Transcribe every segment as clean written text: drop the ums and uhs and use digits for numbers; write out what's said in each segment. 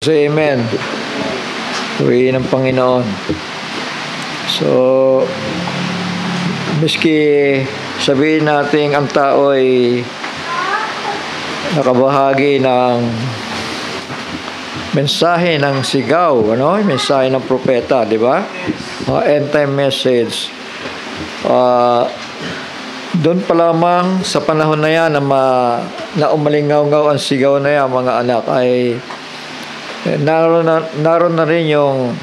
Say amen. Purihin ng Panginoon. So, miski sabihin natin ang tao ay nakabahagi ng mensahe ng sigaw, ano? Mensahe ng propeta, di ba? End time message. Doon pa lamang sa panahon na yan na umalingaw-ngaw ang sigaw na yan, mga anak, ay naroon na rin yung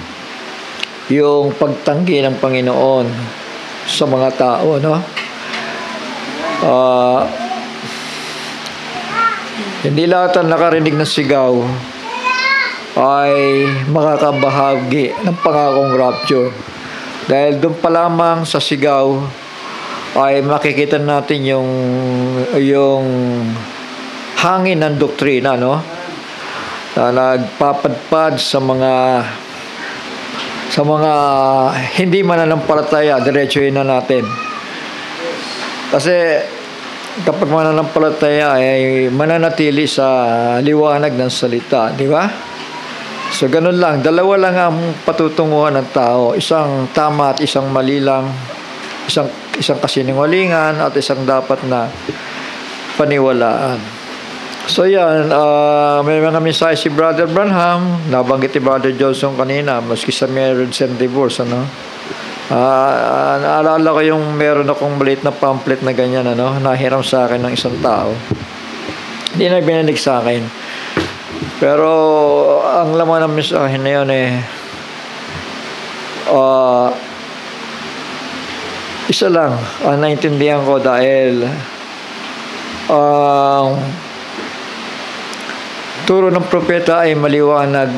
pagtanggi ng Panginoon sa mga tao, no? Hindi lahat ang nakarinig ng sigaw ay makakabahagi ng pangakong rapture. Dahil doon pa lamang sa sigaw ay makikita natin yung hangin ng doktrina, no? Na nagpapadpad sa mga hindi mananampalataya, diretsuhin na natin. Kasi kapag mananampalataya ay mananatili sa liwanag ng salita, di ba? So ganun lang, dalawa lang ang patutunguhan ng tao, isang tama at isang mali lang, isang kasinungalingan at isang dapat na paniwalaan. So yan, may mga mensahe si Brother Branham, nabanggit ni Brother Johnson kanina, maski sa marriage and divorce, ano? Naalala ko yung meron akong maliit na pamphlet na ganyan, ano? Nahiram sa akin ng isang tao. Hindi na bininig sa akin. Pero ang laman ng mensahe na yun isa lang ang naintindihan ko dahil turo ng propeta ay maliwanag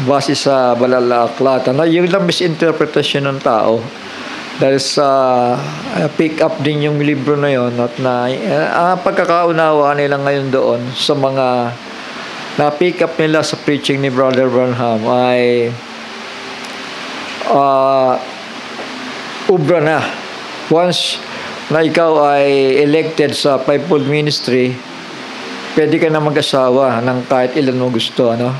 base sa banal na aklat. Yung lang misinterpretation ng tao dahil sa pick up din yung libro na yon at pagkakaunawa nila ngayon doon sa mga na pick up nila sa preaching ni Brother Branham ay ubra na. Once na ikaw ay elected sa fivefold ministry, pwede ka na mag-asawa ng kahit ilan mo gusto, ano?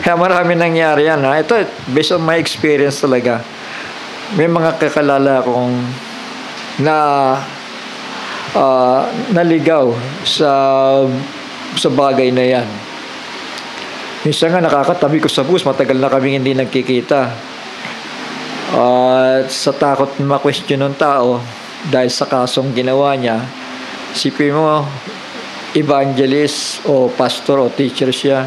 Kaya marami nangyari yan, ha? Ito, based on my experience talaga. May mga kakalala akong naligaw sa bagay na yan. Minsan nga nakakatabi ko sa bus, matagal na kaming hindi nagkikita. At sa takot ma-question ng tao dahil sa kasong ginawa niya, isipin mo, evangelist o pastor o teacher siya,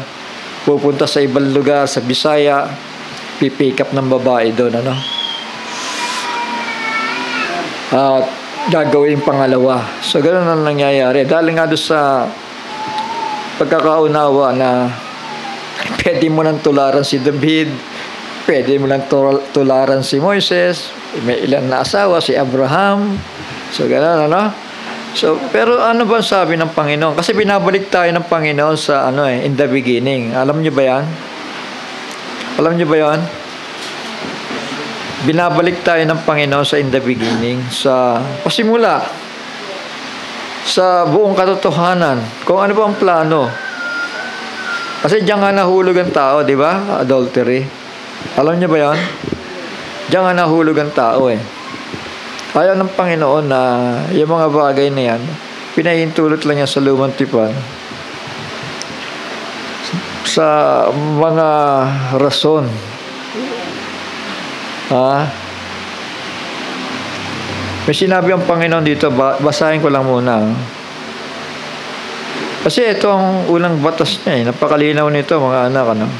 pupunta sa ibang lugar, sa Bisaya, pipick up ng babae doon, ano? At gagawin pangalawa. So, ganoon ang nangyayari. Dahil nga doon sa pagkakaunawa na pwede mo nang tularan si David, pwede mo nang tularan si Moises, may ilan na asawa, si Abraham. So, ganoon, ano? So, pero ano ba sabi ng Panginoon? Kasi binabalik tayo ng Panginoon sa in the beginning. Alam niyo ba yan? Alam niyo ba yan? Binabalik tayo ng Panginoon sa in the beginning, sa pasimula, sa buong katotohanan, kung ano ba ang plano. Kasi diyan nga nahulog ang tao, di ba? Adultery. Alam niyo ba yan? Diyan nga nahulog ang tao Ayaw ng Panginoon na yung mga bagay na yan, pinahintulot lang yan sa lumang tipan sa mga rason. May sinabi ang Panginoon dito, basahin ko lang muna. Kasi ito ang unang batas niya napakalinaw nito, mga anak, ano?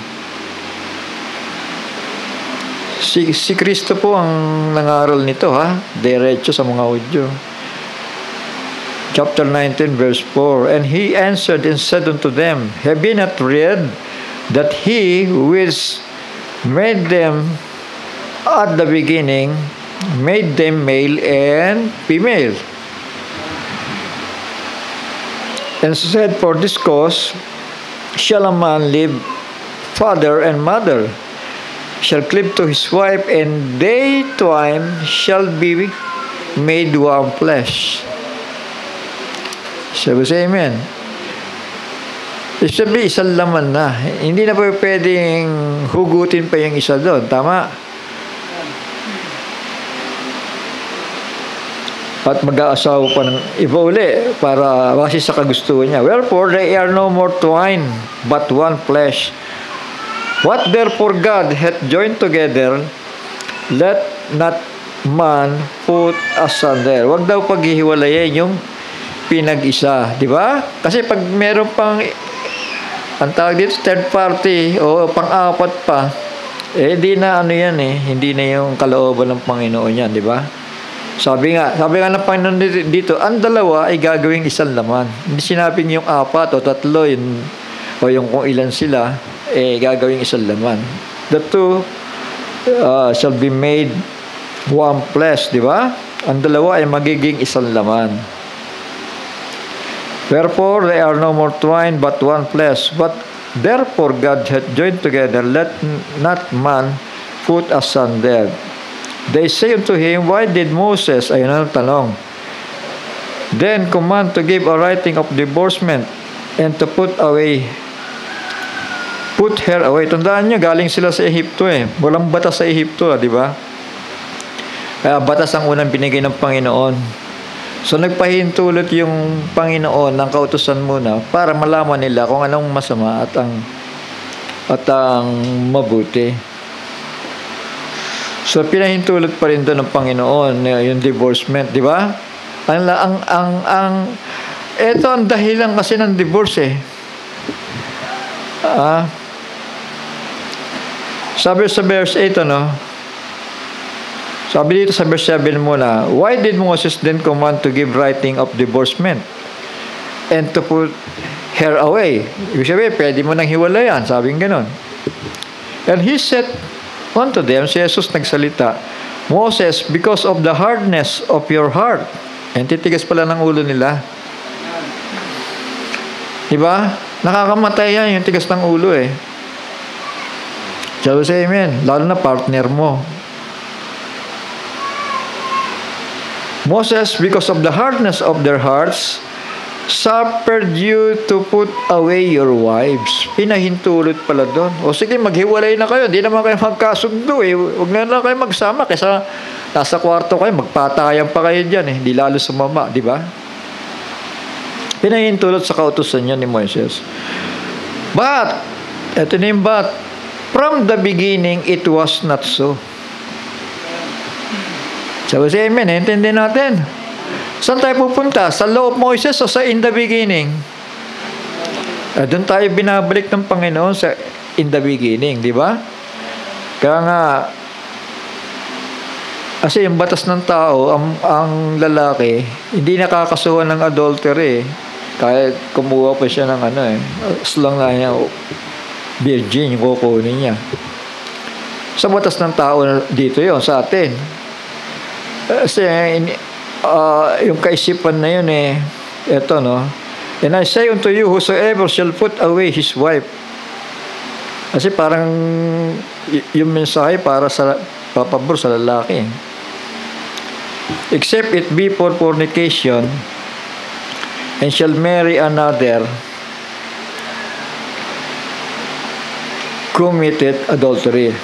Si Kristo po ang nangaral nito, diretso sa mga Hudyo. Chapter 19, verse 4. And he answered and said unto them, Have ye not read that he which made them at the beginning made them male and female? And said, For this cause shall a man leave father and mother, shall cleave to his wife, and they twain shall be made one flesh. Shall we say amen? Ibig sabihin, isang laman na. Hindi na pa pwedeng hugutin pa yung isa doon. Tama? At mag-aasawa pa ng iba uli para base sa kagustuhan niya. Wherefore, they are no more twine, but one flesh. What therefore God hath joined together, let not man put asunder. Huwag daw paghihiwalayin yung pinag-isa. Di ba? Kasi pag meron pang, ang tawag dito, third party, o pang-apat pa, di na ano yan hindi na yung kalooban ng Panginoon yan, di ba? Sabi nga ng Panginoon dito, ang dalawa ay gagawing isang laman. Hindi sinabing yung apat o tatlo, o yung kung ilan sila, gagawing isang laman. The two shall be made one flesh, di ba? Ang dalawa ay magiging isang laman. Wherefore, they are no more twine, but one flesh. But therefore, God hath joined together, let not man put asunder. They say unto him, why did Moses, ayun ang tanong, then command to give a writing of divorcement and to put her away. Tandaan nyo, galing sila sa Ehipto Walang batas sa Ehipto, di ba? Kaya batas ang unang binigay ng Panginoon. So nagpahintulot yung Panginoon ng kautusan muna para malaman nila kung anong masama at ang mabuti. So pinahintulot pa rin doon ng Panginoon yung divorcement, di ba? Ito ang dahilan kasi ng divorce Sabi sa verse 8 sabi dito sa verse 7 muna, why did Moses then command to give writing of divorcement and to put her away? Ibig sabihin, pwede mo nang hiwalayan, sabing ganon. And he said unto them, si Jesus nagsalita, Moses, because of the hardness of your heart. And titigas pala ng ulo nila. Diba? Nakakamatay yan yung tigas ng ulo Shall we say amen? Lalo na partner mo. Moses, because of the hardness of their hearts, suffered you to put away your wives. Pinahintulot pala doon. O sige, maghiwalay na kayo. Hindi naman kayo magkasundo Huwag na lang kayo magsama. Kaysa nasa kwarto kayo, magpatayan pa kayo dyan Hindi lalo sumama, di ba? Pinahintulot sa kautusan niya ni Moses. But, ito na yung but, from the beginning, it was not so. So, say amen. Intindihin natin. Saan tayo pupunta? Sa law of Moses o sa in the beginning? Doon tayo binabalik ng Panginoon sa in the beginning, di ba? Kaya nga, kasi yung batas ng tao, ang lalaki, hindi nakakasuhan ng adultery kahit kumuha pa siya ng as long na niya, virgin, yung kukunin niya. Sa batas ng tao dito yon sa atin. Kasi, yung kaisipan na yun eto and I say unto you, whosoever shall put away his wife. Kasi parang yung mensahe para sa papabor sa lalaki. Except it be for fornication and shall marry another, committed adultery.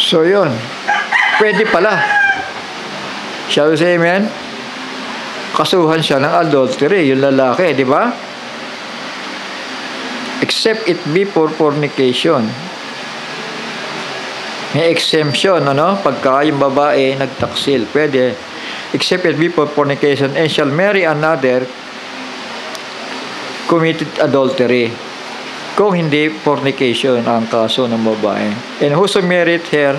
So yun, pwede pala. Shall we say amen? Kasuhan siya ng adultery, yung lalaki, di ba? Except it be for fornication. May exemption, pagka yung babae nagtaksil, pwede. Except it be for fornication and shall marry another, committed adultery. Kung hindi fornication ang kaso ng babae. And whoso married her,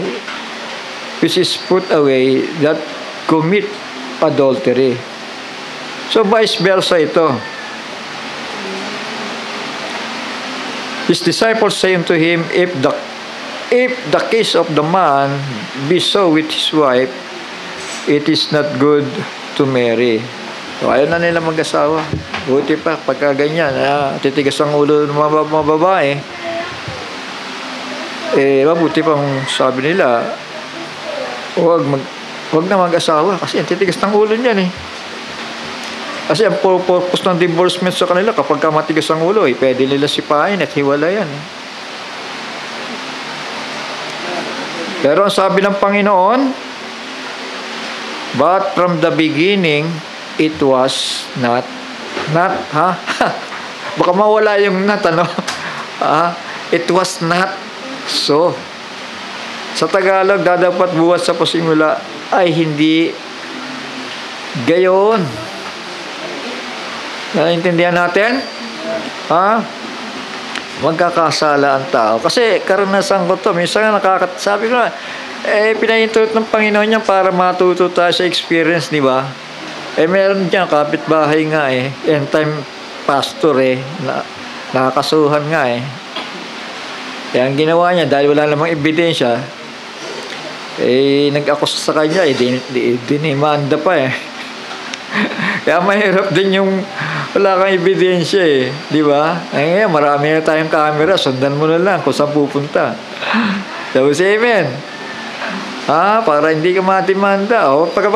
which is put away, that commit adultery. So vice versa ito. His disciples say unto him, if the case of the man be so with his wife, it is not good to marry. So, ayaw na nila mag-asawa. Buti pa, pagka ganyan, titigas ang ulo ng mga babae, mabuti pang sabi nila, huwag Huwag na mag-asawa kasi ang titigas ng ulo niyan eh. Kasi ang purpose ng divorcement sa kanila, kapag ka matigas ang ulo, pwede nila sipain at hiwalayan eh. Pero ang sabi ng Panginoon, but from the beginning, it was not, ha? Baka mawala yung not, ano? It was not so. Sa Tagalog, dapat buhat sa pasimula ay hindi gayon. Naiintindihan natin? Magkakasala ang tao. Kasi karanasan ko to. Minsan sabi ko na, pinahintulot ng Panginoon niya para matuto tayo sa experience, di ba? Meron dyan, kapitbahay nga end time pastor nakakasuhan nga Kaya ang ginawa niya, dahil wala namang ebidensya, nag-akus sa kanya, dinimanda pa Kaya mahirap din yung wala kang ebidensya di ba? Ngayon, marami na tayong camera, sundan mo na lang kung saan pupunta. Tapos, amen. Para hindi ka matimanda. Pagka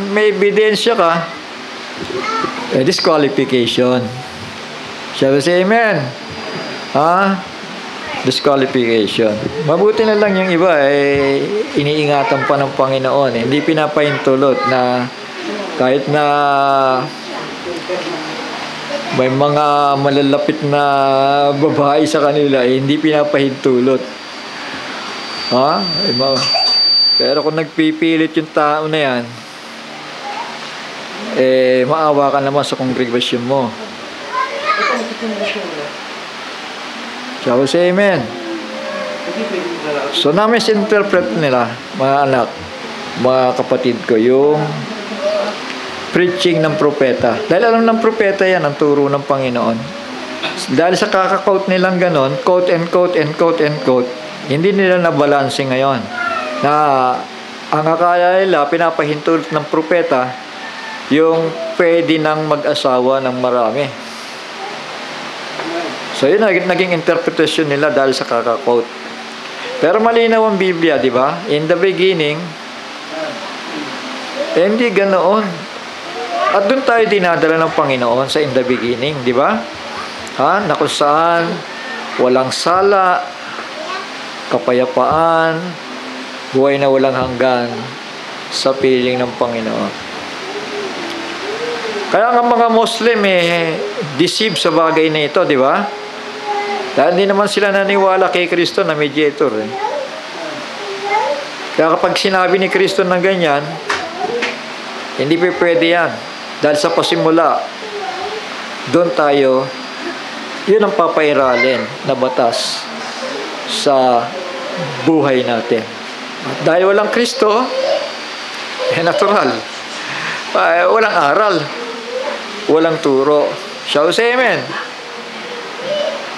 may ebidensya ka, disqualification. Tapos, amen. Disqualification. Mabuti na lang yung iba iniingatan pa ng Panginoon hindi pinapahintulot na kahit na may mga malalapit na babae sa kanila hindi pinapahintulot. Pero kung nagpipilit yung tao na yan maawa ka naman sa congregation mo. So, say amen. So, na-misinterpret nila, mga anak, mga kapatid ko, yung preaching ng propeta. Dahil alam ng propeta yan, ang turo ng Panginoon. Dahil sa kaka-quote nilang ganon, quote and quote and quote and quote, hindi nila nabalanse ngayon. Na ang akala nila, pinapahintulot ng propeta, yung pwede nang mag-asawa ng marami. So, yun naging interpretation nila dahil sa kaka-quote. Pero malinaw ang Biblia, di ba? In the beginning, hindi ganoon. At doon tayo dinadala ng Panginoon sa in the beginning, di ba? Na kung saan walang sala, kapayapaan, buhay na walang hanggan sa piling ng Panginoon. Kaya nga mga Muslim deceive sa bagay na ito, di ba? Dahil hindi naman sila naniwala kay Kristo na mediator. Kaya kapag sinabi ni Kristo ng ganyan, hindi pwede yan. Dahil sa pasimula, doon tayo, yun ang papairalin na batas sa buhay natin. Dahil walang Kristo, natural. Walang aral. Walang turo. Shall we say amen?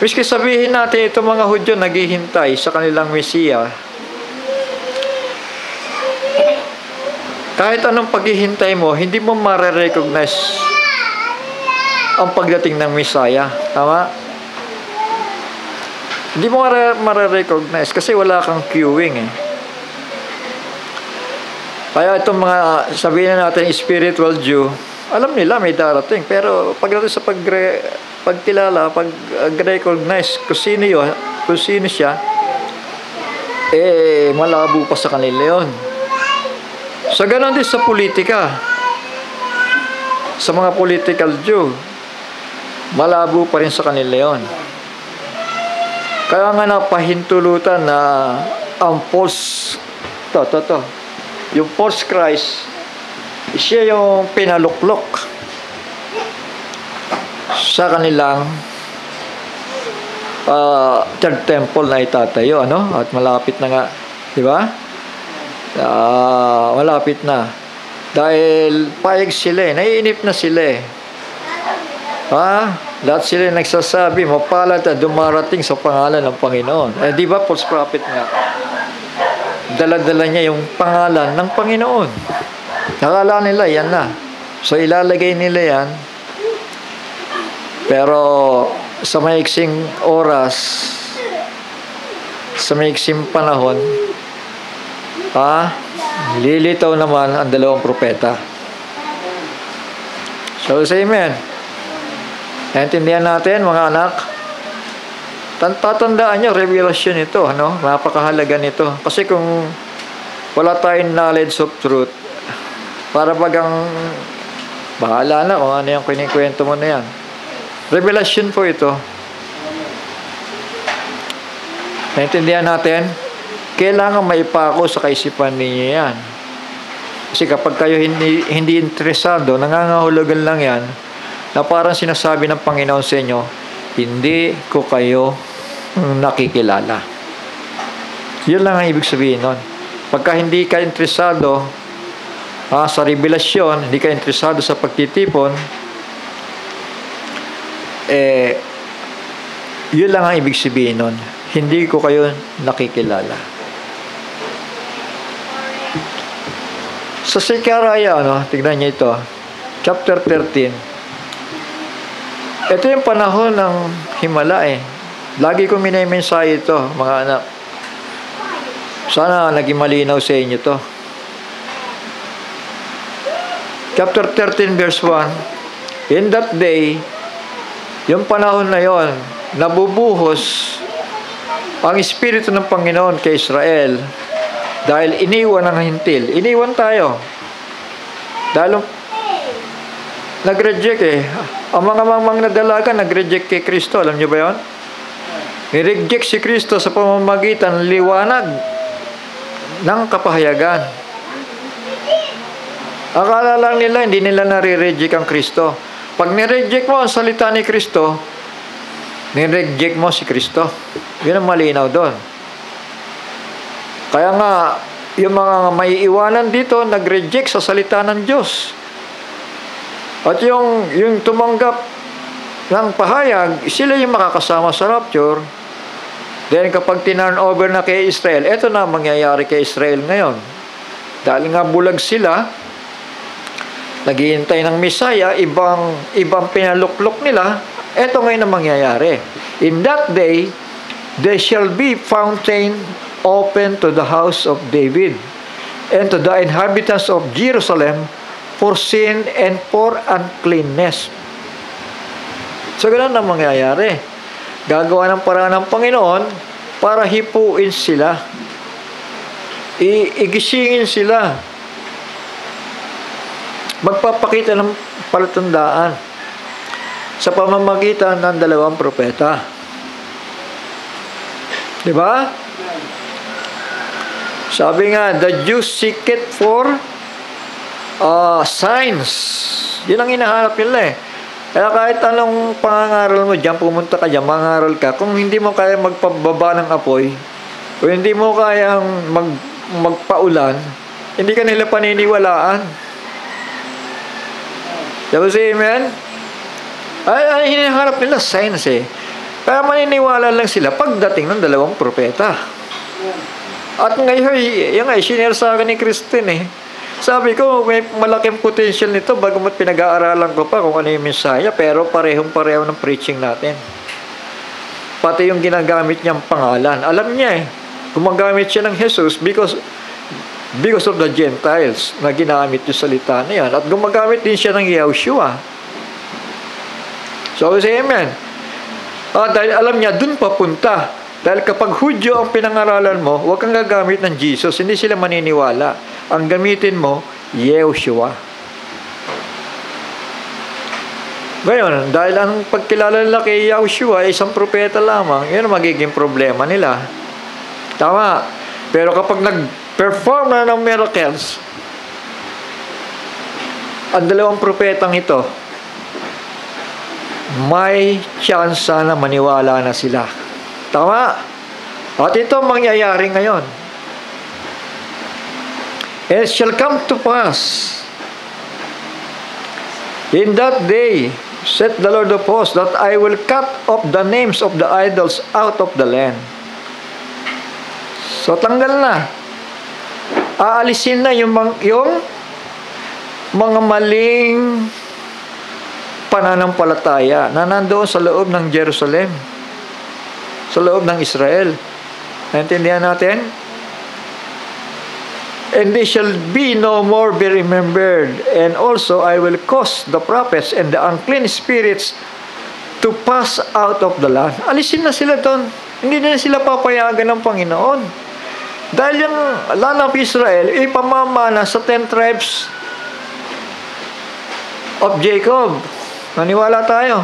Miski sabihin natin itong mga Hudyo naghihintay sa kanilang Mesiya, kahit anong paghihintay mo, hindi mo mare-recognize ang pagdating ng Messiah. Tama? Hindi mo mare-recognize kasi wala kang queuing Kaya itong mga, sabihin natin, spiritual Jew, alam nila may darating. Pero pagdating sa pagkilala, pag-recognize kung sino yun, kung sino siya, malabo pa sa kanila yun. So, ganon din sa politika. Sa mga political Jew, malabo pa rin sa kanila yun. Kaya nga napahintulutan na ang false, yung false Christ, siya yung pinaluklok sa kanilang third temple na itatayo, at malapit na nga, di ba? Malapit na. Dahil payag sila naiinip na sila lahat sila nagsasabi, mapalad at dumarating sa pangalan ng Panginoon. Di ba, false prophet nga? Dala-dala niya yung pangalan ng Panginoon. Nakala nila, yan na. So, ilalagay nila yan. Pero, sa maiksing oras, sa maiksing panahon, lilitaw naman ang dalawang propeta. So, say amen. Naintindihan natin, mga anak? Tatandaan nyo, revelasyon ito, ano? Napakahalaga nito. Kasi kung wala tayong knowledge of truth, para bagang bahala na kung ano yung kinikwento mo na yan. Revelasyon po ito. Naintindihan natin? Kailangan maipako sa kaisipan ninyo yan. Kasi kapag kayo hindi interesado, nangangahulugan lang yan, na parang sinasabi ng Panginoon sa inyo, hindi ko kayo nakikilala. Yun lang ang ibig sabihin nun. Pagka hindi ka interesado sa revelasyon, hindi ka interesado sa pagtitipon, yun lang ang ibig sabihin nun. Hindi ko kayo nakikilala. Sa Sekaraya, tignan niyo ito, chapter 13. Ito yung panahon ng himala eh. Lagi ko minimensahe ito, mga anak. Sana naging malinaw sa inyo to. Chapter 13 verse 1. In that day, yung panahon na yon, nabubuhos ang Espiritu ng Panginoon kay Israel dahil iniwan ng hintil. Iniwan tayo. Dahil nag-reject eh. Ang mga mamang na dalaga nag-reject kay Kristo. Alam niyo ba yon? Ni-reject si Kristo sa pamamagitan ng liwanag ng kapahayagan. Akala lang nila, hindi nila nare-reject ang Kristo. Pag ni-reject mo ang salita ni Kristo, ni-reject mo si Kristo. Yun ang malinaw doon. Kaya nga, yung mga may iwanan dito, nag-reject sa salita ng Diyos. At yung tumanggap ng pahayag, sila yung makakasama sa rapture. Then kapag tinurn over na kay Israel, eto na mangyayari kay Israel ngayon. Dahil nga bulag sila, naghihintay ng Messiah, ibang pinaluklok nila, eto ngayon ang mangyayari. In that day, there shall be fountain open to the house of David and to the inhabitants of Jerusalem for sin and for uncleanness. So, ganun ang mangyayari. Gagawa ng paraan ng Panginoon para hipuin sila. Igisingin sila. Magpapakita ng palatandaan sa pamamagitan ng dalawang propeta. Diba? Sabi nga, the Jews seek it for signs. Yun ang hinahanap nila eh. Kaya kahit anong pangangaral mo dyan, pumunta ka dyan, mangaral ka, kung hindi mo kaya magpababa ng apoy, o hindi mo kayang magpaulan, hindi ka nila paniniwalaan. Diba si amen? Ay hinahanap nila signs eh. Kaya maniniwala lang sila pagdating ng dalawang propeta. At ngayon, yung sinare sa akin ni Christine eh. Sabi ko, may malaking potential nito bagamat pinag-aaralan ko pa kung ano yung mensaya, pero parehong-pareho ng preaching natin. Pati yung ginagamit niyang pangalan. Alam niya eh, gumagamit siya ng Jesus because of the Gentiles na ginamit yung salita na yan. At gumagamit din siya ng Yahushua. So, say amen. Dahil alam niya, dun papunta. Dahil kapag Hudyo ang pinangaralan mo, huwag kang gagamit ng Jesus. Hindi sila maniniwala. Ang gamitin mo, Yahushua. Ngayon, dahil ang pagkilala nila kay Yahushua ay isang propeta lamang, yun ang magiging problema nila. Tama. Pero kapag nag-perform na ng miracles, ang dalawang propetang ito, may chance na maniwala na sila. Tama. At ito mangyayari ngayon. It shall come to pass in that day, said the Lord of hosts, that I will cut off the names of the idols out of the land. So tanggal na. Aalisin na yung mga maling pananampalataya na nandoon sa loob ng Jerusalem, sa loob ng Israel. Naintindihan natin? and they shall be no more be remembered. And also I will cause the prophets and the unclean spirits to pass out of the land. Alisin na sila doon. Hindi na sila papayagan ng Panginoon. Dahil yung land of Israel, ipamamana sa 10 tribes of Jacob. Naniwala tayo.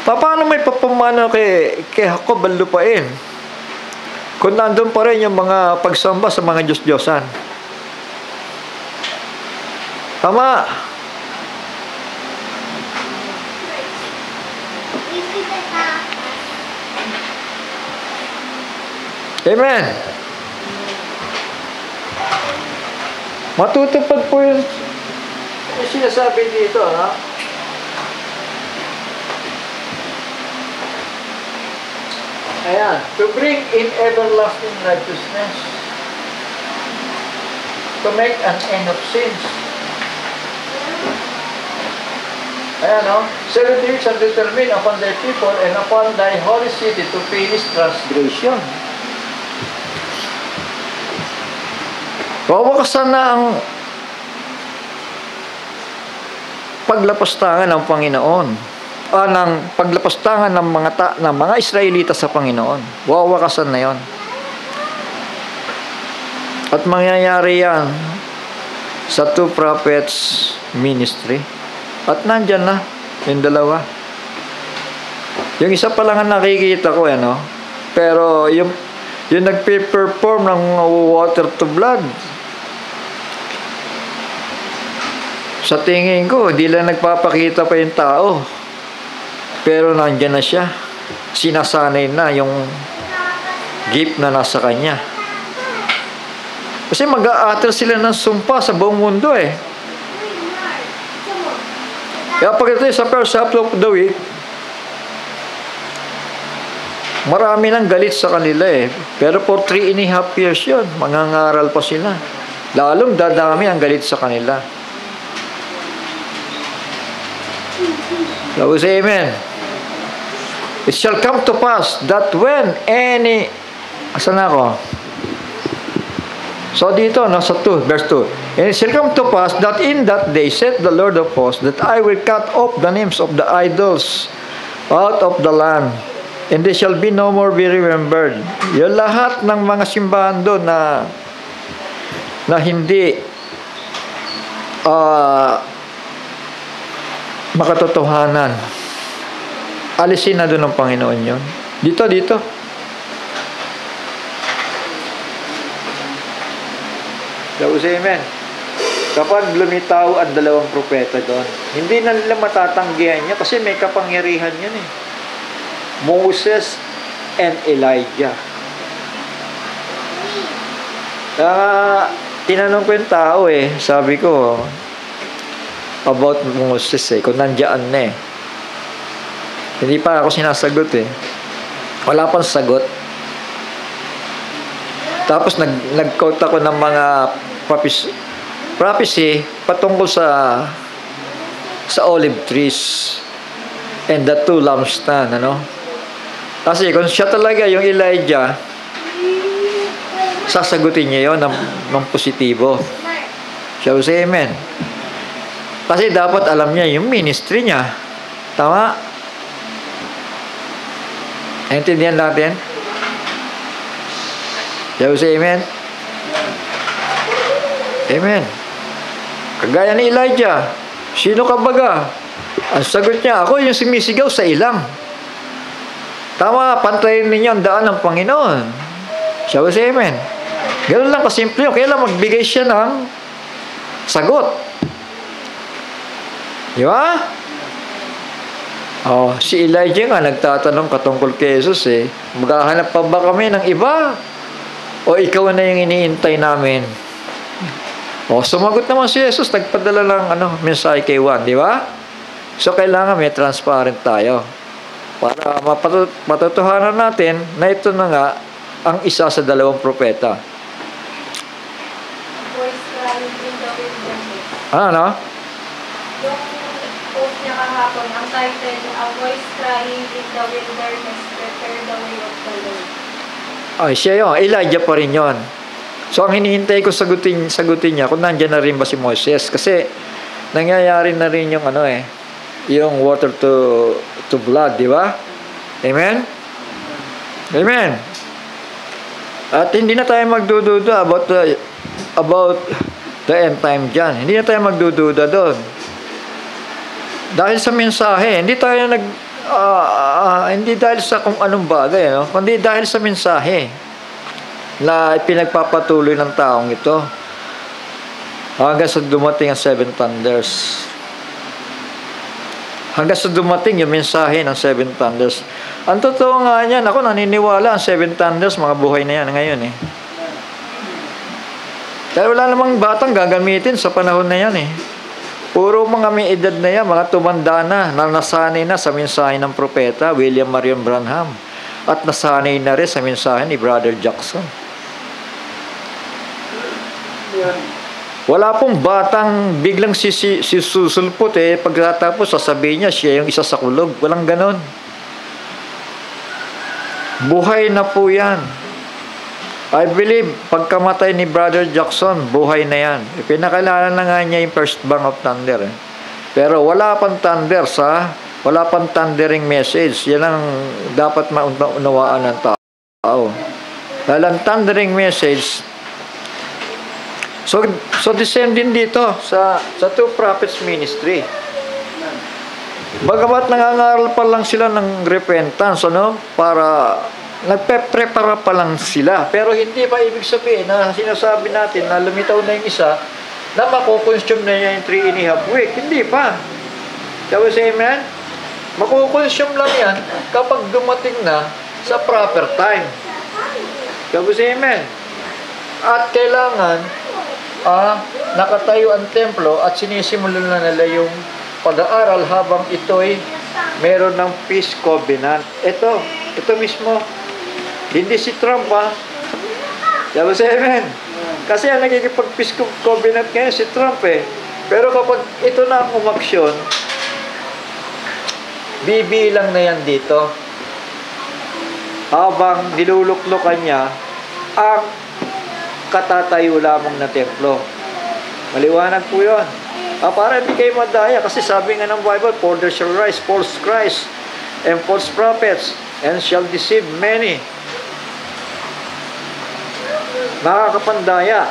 Paano may papamana kay Jacob ang lupain? Kung nandun pa rin yung mga pagsamba sa mga Diyos-Diyosan. Tama. Amen. Matutupad po yung sinasabi dito, ha? Ayan. To bring in everlasting righteousness. To make an end of sins. Ayan, no? 70 years are determined upon thy people and upon thy holy city to finish transgression. Wawakasan na ang paglapastangan ng Panginoon. Ng paglapastangan ng mga Israelita sa Panginoon. Wawakasan na yon. At mangyayari yan sa 2 prophets ministry. At nandyan na yung dalawa. Yung isa pa lang ang nakikita ko, ano? Pero yung nagpe-perform ng water to blood, sa tingin ko, hindi lang nagpapakita pa yung tao. Pero nandyan na siya. Sinasanay na yung gift na nasa kanya. Kasi mag-a-utter sila ng sumpa sa buong mundo eh. Kaya pagdating sa first half of the week, marami nang galit sa kanila eh. Pero for 3.5 years yun, mangangaral pa sila. Lalong dadami ang galit sa kanila. Lord say amen. It shall come to pass that when any... Asan ako? So dito, nasa 2, verse 2. And it shall come to pass that in that day said the Lord of hosts, that I will cut off the names of the idols out of the land, and they shall be no more be remembered. Yung lahat ng mga simbahan doon na hindi makatotohanan, alisin na doon ng Panginoon yun. Dito. Daw say amen. Kapag lumitaw ang 2 propeta doon, hindi na nila matatanggihan niya kasi may kapangyarihan yan eh. Moses and Elijah. Tinanong ko yung tao eh. Sabi ko, about Moses eh, kung nandiyan na eh. Hindi pa ako sinasagot eh. Wala pang sagot. Tapos nag-quote ako ng mga prophecy patungkol sa olive trees and the 2 lampstands, ano? Kasi kung siya talaga yung Elijah, sasagutin niya yun ng positibo. Shall we say amen? Kasi dapat alam niya yung ministry niya. Tama? Naintindihan natin? Shall we say amen? Amen. Kagaya ni Elijah, sino ka baga? Ang sagot niya, ako yung sumisigaw sa ilang. Tama, pantayin ninyo ang daan ng Panginoon. Shall we say amen? Ganun lang kasimple yun. Kaya lang magbigay siya ng sagot. Di ba? Si Elijah nga nagtatanong katungkol kay Jesus eh. Maghahanap pa ba kami ng iba? O ikaw na yung iniintay namin? Sumagot naman si Jesus. Nagpadala ng mensahe kay Juan. Di ba? So, kailangan may transparent tayo. Para matutuhanan natin na ito na nga ang isa sa 2 propeta. Ano? Yung post niya kahapon, ang title, A Voice Crying in the Wilderness, Prepare the Way of the Lord. Siya yun. Elijah pa rin yun. So, ang hinihintay ko sagutin niya kung nandiyan na rin ba si Moses. Kasi, nangyayari na rin yung yung water to blood, di ba? Amen? Amen. At hindi na tayo magdududa about the end time dyan. Hindi na tayo magdududa doon. Dahil sa mensahe, hindi tayo hindi dahil sa kung anong bagay, no? Kundi dahil sa mensahe na pinagpapatuloy ng taong ito hanggang sa dumating ang 7 thunders. Hanggang sa dumating yung mensahe ng 7 thunders. Ang totoo nga niyan, ako naniniwala ang 7 thunders, mga buhay na yan ngayon eh. Dahil wala namang batang gagamitin sa panahon na yan eh. Puro mga may edad na yan, mga tumanda na nasanay na sa mensahe ng propeta, William Marion Branham. At nasanay na rin sa mensahe ni Brother Jackson. Wala pong batang biglang susulpot eh, pagkatapos sasabihin niya siya yung isa sa kulog. Walang ganon. Buhay na po yan. I believe, pagkamatay ni Brother Jackson, buhay na yan. Pinakilala na nga niya yung first bang of thunder. Eh. Pero wala pang thundering message. Yan ang dapat maunawaan ng tao. Dahil ang thundering message, so the same din dito sa Two Prophets Ministry. Bagamat nangangaral pa lang sila ng repentance, para nagpe-prepara pa lang sila. Pero hindi pa ibig sabihin na sinasabi natin na lumitaw na yung isa na makukonsume na niya yung 3.5 week. Hindi pa. Sabi sa amen? Makukonsume lang yan kapag dumating na sa proper time. Sabi sa amen? At kailangan nakatayo ang templo at sinisimulan na nila yung pag-aaral habang ito'y meron ng peace covenant. Ito mismo. Hindi si Trump Sabi sa amen. Kasi ang nagkikipag-peace covenant ngayon si Trump eh. Pero kapag ito na ang umaksyon, bibilang na yan dito. Habang niluluklukan niya ang katatayo lamang na templo. Maliwanag po yun. Para hindi kayo madaya. Kasi sabi nga ng Bible, for there shall rise false Christ and false prophets and shall deceive many. Nakakapandaya.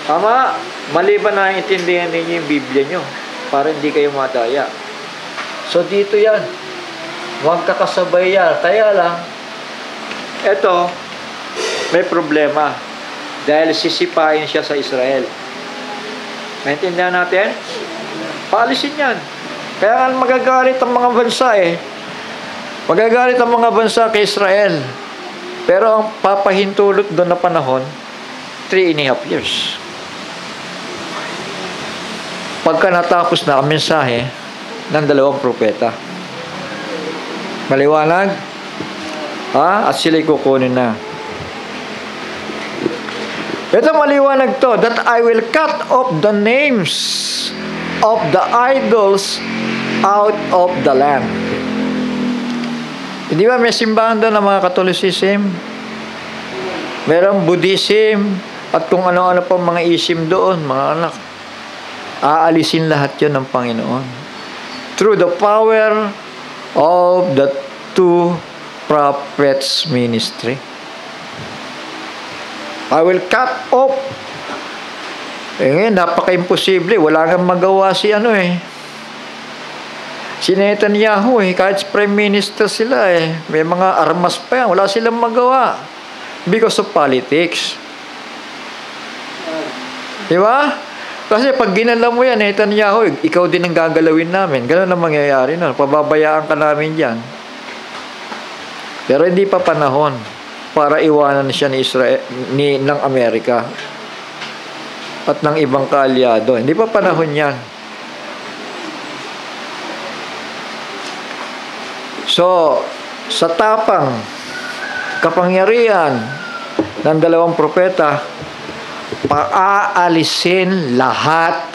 Tama, maliban na intindihan ninyo yung Biblia nyo para hindi kayo madaya. So dito yan. Huwag kakasabay yan. Kaya lang, eto, may problema. Dahil sisipain siya sa Israel. Maintindihan natin? Paalisin yan. Kaya nga magagalit ang mga bansa eh. Magagalit ang mga bansa kay Israel. Pero ang papahintulot doon na panahon, 3.5 years. Pagka natapos na ang mensahe ng 2 propeta. Maliwanag? At sila'y kukunin na. Ito maliwanag to, that I will cut off the names of the idols out of the land. Hindi ba may simbahan doon ng mga Catholicism? Merong Buddhism at kung ano-ano pa mga ism doon, mga anak. Aalisin lahat yun ng Panginoon. Through the power of the Two Prophets Ministry. I will cut off. Napaka-imposible. Wala kang magawa si si Netanyahu kahit prime minister sila may mga armas pa yan. Wala silang magawa. Because of politics. Diba? Kasi pag ginala mo yan, Netanyahu, ikaw din ang gagalawin namin. Ganun ang mangyayari nun. Pababayaan ka namin dyan. Pero hindi pa panahon para iwanan siya ng Amerika at ng ibang kaalyado. Hindi pa panahon yan. So, sa tapang kapangyarihan ng 2 propeta, paaalisin lahat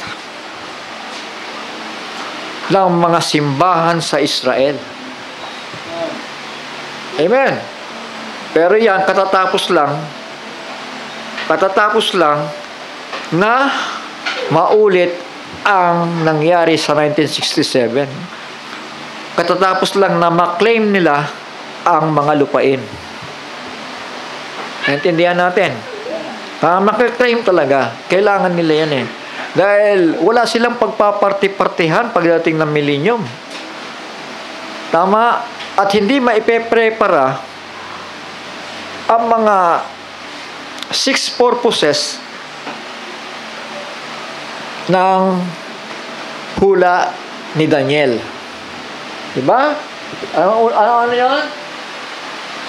ng mga simbahan sa Israel. Amen. Pero yan, katatapos lang katatapos lang na maulit ang nangyari sa 1967. Katatapos lang na maklaim nila ang mga lupain. Naintindihan natin? Makiklaim talaga. Kailangan nila yan eh. Dahil wala silang pagpaparti-partihan pagdating ng millennium. Tama? At hindi maipeprepara ang mga 6 purposes ng hula ni Daniel. Diba? Ano yun?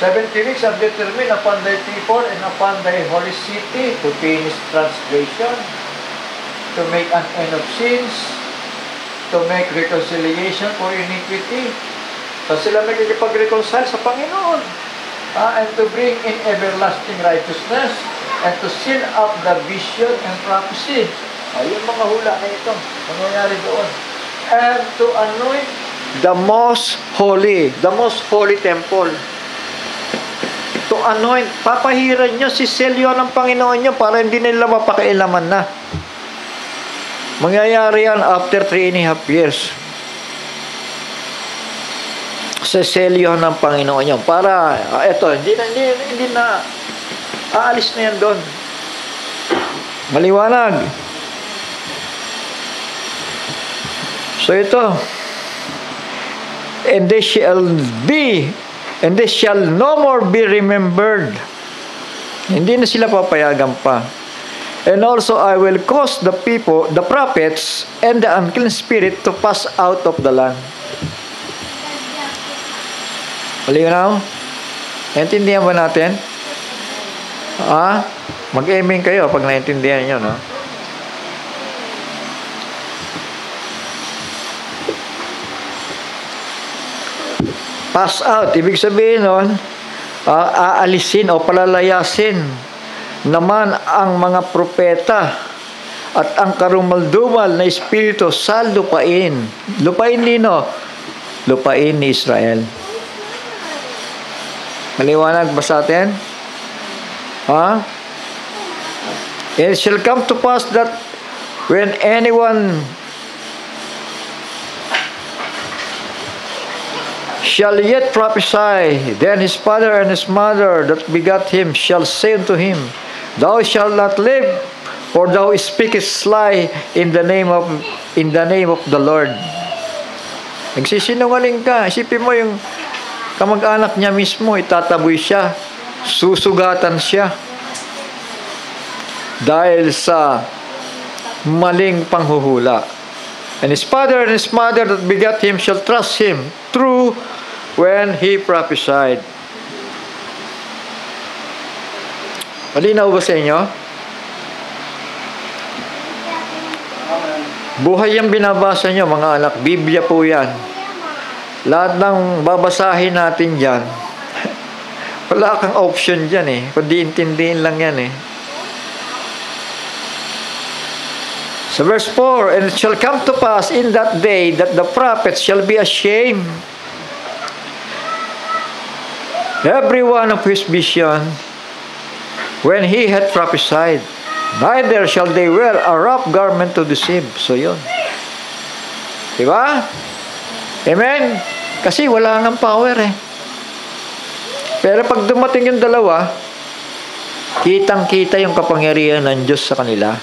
70 weeks are determined upon thy people and upon thy holy city to finish transgression, to make an end of sins, to make reconciliation for iniquity. So sila magkikipag-reconcile sa Panginoon. And to bring in everlasting righteousness and to seal up the vision and prophecy. Yung mga hula na ito, nangyayari doon. And to anoint the most holy temple. To anoint, papahiran nyo, siselyo ng Panginoon nyo para hindi nila mapakailaman na. Mangyayari yan after 3.5 years. Siselyo ng Panginoon nyo. Para, eto, hindi na, aalis na yan doon. Maliwanag. So ito, and they shall no more be remembered. Hindi na sila papayagan pa. And also I will cause the people, the prophets, and the unclean spirit to pass out of the land. Malinaw? Naintindihan ba natin? Mag-aiming kayo pag naintindihan nyo, no? Pass out, ibig sabihin nun, aalisin o palalayasin naman ang mga propeta at ang karumaldumal na espiritu sa lupain. Lupain nino? Lupain ni Israel. Maliwanag ba sa atin? It shall come to pass that when anyone shall yet prophesy, then his father and his mother that begat him shall say unto him, Thou shalt not live, for thou speakest lie in the name of the Lord. Nagsisinungaling ka. Isipin mo yung kamag-anak niya mismo, itataboy siya, susugatan siya dahil sa maling panghuhula. And his father and his mother that begat him shall trust him true when he prophesied. Malinaw ba sa inyo? Buhay yung binabasa nyo, mga anak. Biblia po yan. Lahat ng babasahin natin dyan, wala kang option dyan eh. Kundi intindihin lang yan eh. So verse 4, And it shall come to pass in that day that the prophets shall be ashamed, every one of his vision, when he had prophesied. Neither shall they wear a rough garment to deceive. So yun. Diba? Amen? Kasi wala nang power eh. Pero pag dumating yung dalawa, kitang-kita yung kapangyarihan ng Diyos sa kanila.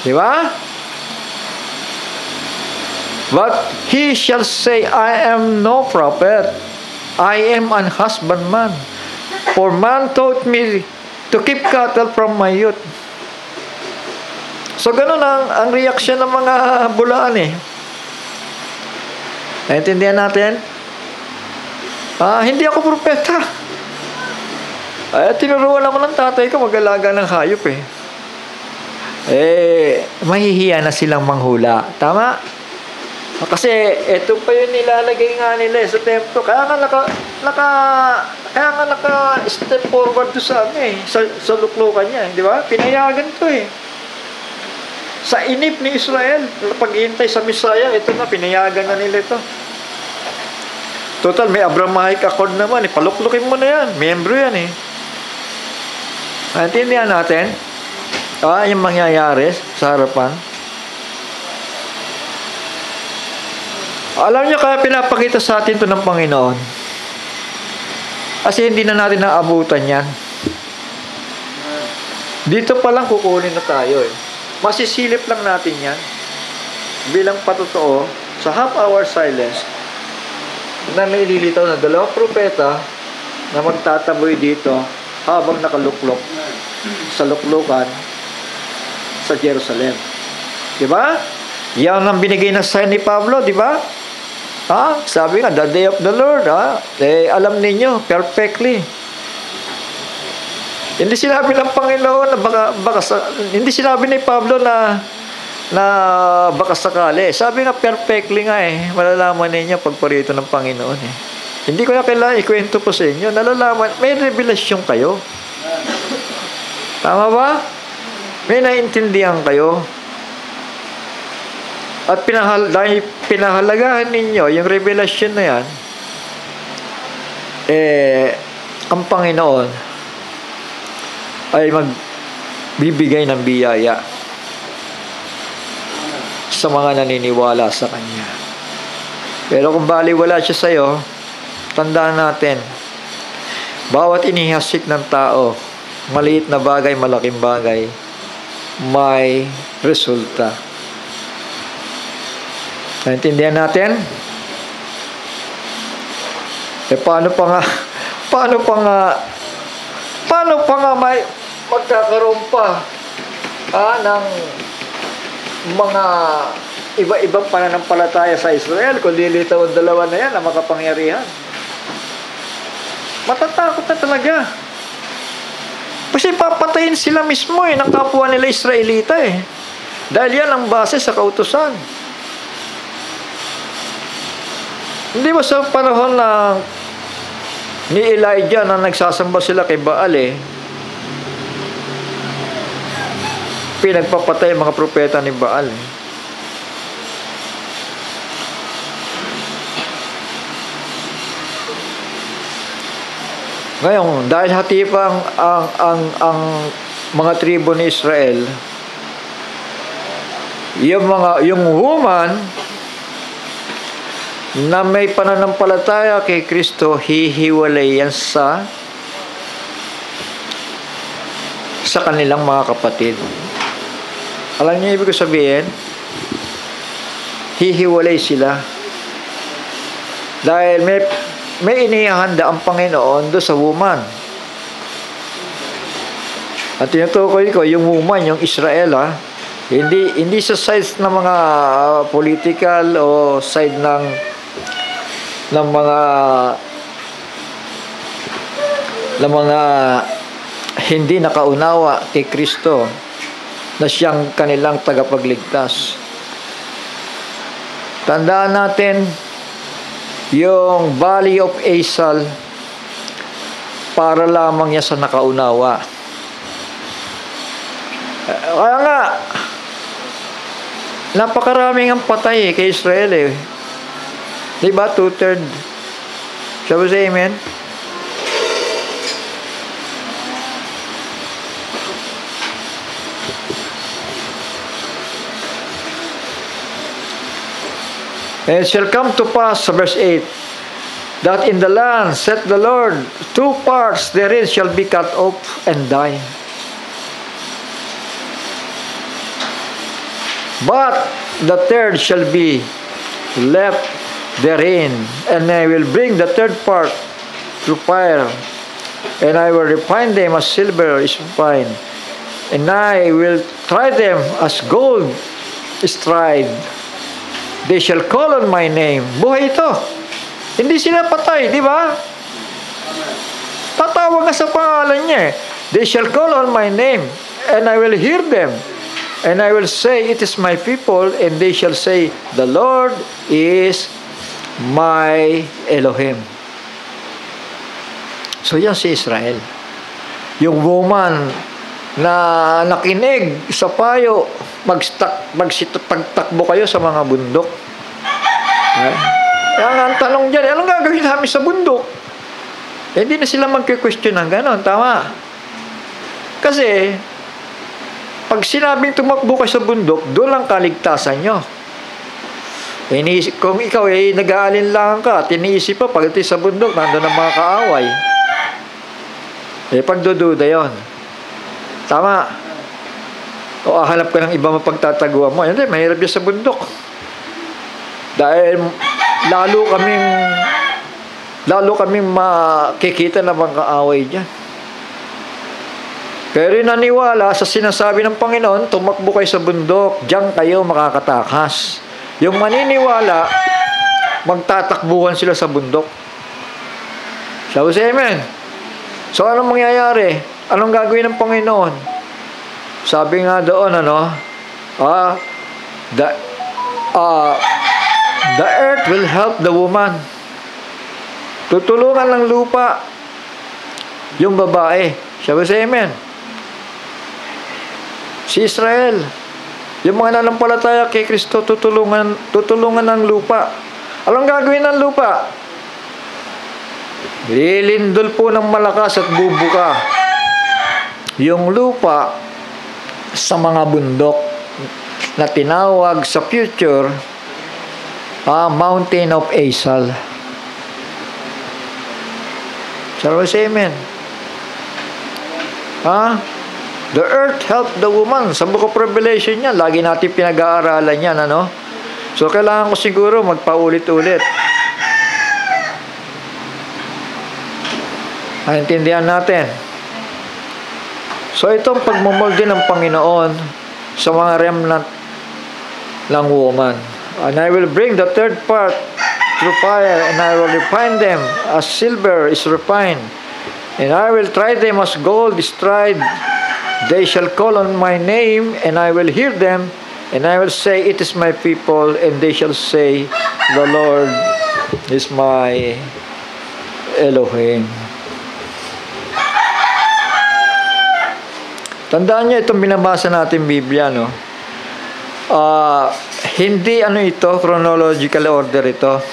Diba? But he shall say, I am no prophet. I am an husbandman. For man taught me to keep cattle from my youth. So, ganun ang reaksyon ng mga bulaan eh. Naintindihan natin? Hindi ako propeta. Tinuruan ako ng tatay ko mag-alaga ng hayop eh. Mahihiya na silang manghula. Tama? Kasi ito pa yung nilalagay nga nila sa templo. Kaya nga naka-step forward to sa sa luklukan niya. Di ba? Pinayagan to eh. Sa inip ni Israel, paghihintay sa Messiah, ito na, pinayagan na nila ito. Total, may Abrahamic Accord naman. Paluklukin mo na yan. Miyembro yan eh. Naintindihan natin? Yung mangyayari sa harapan. Alam niyo, kaya pinapakita sa atin ito ng Panginoon. Kasi hindi na natin naabutan yan. Dito pa lang kukunin na tayo eh. Masisilip lang natin yan. Bilang patotoo, sa half-hour silence, na may lilitaw na 2 propeta na magtataboy dito habang nakaluklok sa luklukan sa Jerusalem. Diba? Yan ang binigay na sign ni Pablo, diba? Sabi nga, the day of the Lord, alam ninyo perfectly. Hindi sinabi ng Panginoon na hindi sinabi ni Pablo na baka sakali. Sabi nga perfectly nga malalaman ninyo pagparito ng Panginoon Hindi ko na kailangan ikwento po sa inyo. Nalalaman, may revelasyon kayo. Tama ba? May naintindihan kayo. At dahil pinahalagahan ninyo yung revelasyon na yan, ang Panginoon ay magbibigay ng biyaya sa mga naniniwala sa Kanya. Pero kung baliwala siya sa'yo, tandaan natin, bawat inihasik ng tao, maliit na bagay, malaking bagay, may resulta. Naintindihan natin? Paano pa nga may magkakaroon pa ng mga iba-ibang pananampalataya sa Israel kung lilitaw ang 2 na yan na makapangyarihan? Matatakot na talaga. Kasi papatayin sila mismo ng kapwa nila Israelita dahil yan ang base sa kautusan. Hindi ba sa panahon ni Elijah na nagsasamba sila kay Baal pinagpapatay mga propeta ni Baal. Ngayon, dahil hati pa ang mga tribo ni Israel, yung woman na may pananampalataya kay Kristo, hihiwalay yan sa kanilang mga kapatid. Alam niyo ibig ko sabihin? Hihiwalay sila. Dahil may inihahanda ang Panginoon doon sa woman. At tinutukoy ko, yung woman, yung Israel, hindi sa side ng mga political o side ng mga hindi nakaunawa kay Kristo na siyang kanilang tagapagligtas. Tandaan natin yung Valley of Asal para lamang niya sa nakaunawa. Kaya nga napakaraming ang patay kay Israel Diba? 2/3. Shall we say amen? And it shall come to pass, verse 8, that in the land, saith the Lord, 2 parts therein shall be cut off and die. But the third shall be left therein, and I will bring the third part through fire, and I will refine them as silver is refined, and I will try them as gold is tried. They shall call on my name. Buhay ito. Hindi sila patay, di ba? Tatawag nga sa pangalan niya. They shall call on my name, and I will hear them. And I will say, it is my people, and they shall say, the Lord is my Elohim. So yan si Israel. Yung woman na nakinig sa payo, magtakbo kayo sa mga bundok. Kaya ang tanong dyan, anong gagawin namin sa bundok? Hindi na sila magke-question ng gano'n, tama? Kasi, pag sinabing tumakbo ka sa bundok, doon lang kaligtasan nyo. Kung ikaw ay nag-aalinlangan ka, tiniisip pa, pagdating sa bundok, nandun ang mga kaaway. Pagdududa yon. Tama. O hanap ka ng iba mapagtataguan mo. Hindi, mahirap yan sa bundok. Dahil lalo kaming makikita na mga kaaway dyan. Kaya rin naniwala sa sinasabi ng Panginoon, tumakbo kayo sa bundok, diyan kayo makakatakas. Yung maniniwala, magtatakbuhan sila sa bundok. Sabi sa amen. So, anong mangyayari? Anong gagawin ng Panginoon? Sabi nga doon, the earth will help the woman. Tutulungan ng lupa yung babae. Sabi sa amen. Si Israel, yung mga nanampalataya kay Kristo, tutulungan ng lupa. Anong gagawin ng lupa? Lilindol po ng malakas at bubuka yung lupa sa mga bundok na tinawag sa future Mountain of Asal. Sabi sa amen. The earth helped the woman. Sa Book of Revelation yan, lagi natin pinag-aaralan yan, So, kailangan ko siguro magpaulit-ulit. Naintindihan natin. So, itong pagmumuldi ng Panginoon sa mga remnant ng woman. And I will bring the third part through fire, and I will refine them as silver is refined. And I will try them as gold is tried. They shall call on my name, and I will hear them, and I will say, it is my people, and they shall say, the Lord is my Elohim. Tandaan niyo itong binabasa natin Biblia, hindi ito, chronological order ito.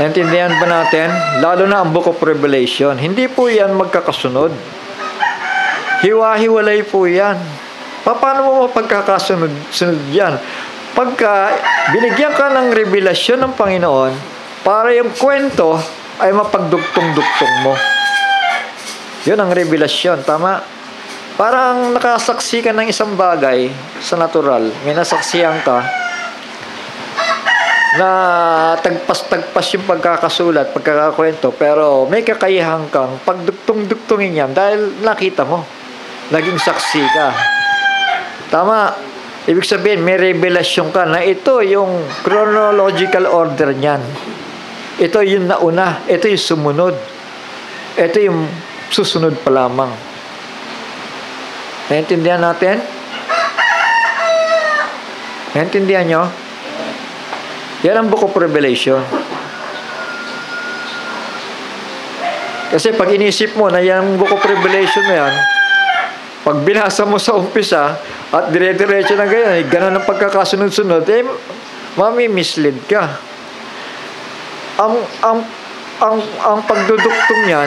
Naintindihan ba natin? Lalo na ang Book of Revelation. Hindi po yan magkakasunod. Hiwa-hiwalay po yan. Paano mo mapagkakasunod yan? Pagka binigyan ka ng revelasyon ng Panginoon, para yung kwento ay mapagdugtong-dugtong mo. Yun ang revelasyon, tama? Parang nakasaksi ka ng isang bagay sa natural. May nasaksihan ka na tagpas-tagpas yung pagkakasulat, pagkakakwento, pero may kakayahan kang pagdugtong-dugtongin yan dahil nakita mo. Naging saksi ka. Tama. Ibig sabihin, may revelasyon ka na ito yung chronological order niyan. Ito yung nauna. Ito yung sumunod. Ito yung susunod pa lamang. Naintindihan natin? Naintindihan nyo? Yan ang Book of Revelation. Kasi pag inisip mo na yan ang Book of Revelation na yan, pag binasa mo sa umpisa at dire-diretso na ganyan, gano'n ang pagkakasunod-sunod, mami-mislead ka. Ang pagduduktong yan,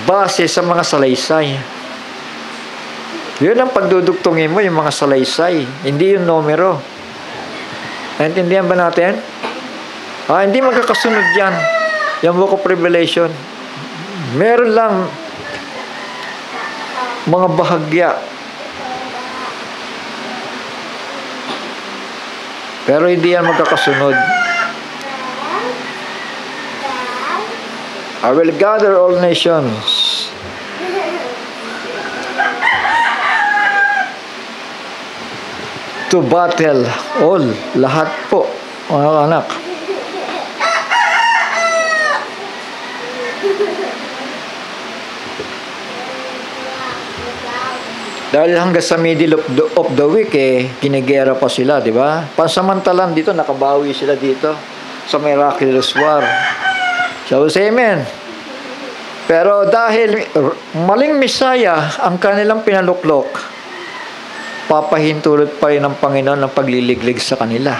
base sa mga salaysay. Yun ang pagdudugtongin mo, yung mga salaysay. Hindi yung numero. Naintindihan ba natin? Hindi magkakasunod yan. Yung Book of Revelation. Meron lang mga bahagya. Pero hindi yan magkakasunod. I will gather all nations. To battle. All. Lahat po. Mga anak. Dahil hanggang sa middle of the week, kinigera pa sila, di ba? Pansamantalan dito, nakabawi sila dito sa miraculous war. So, say amen. Pero dahil maling Misaya ang kanilang pinaluklok, papahintulot pa rin ng Panginoon ng pagliliglig sa kanila.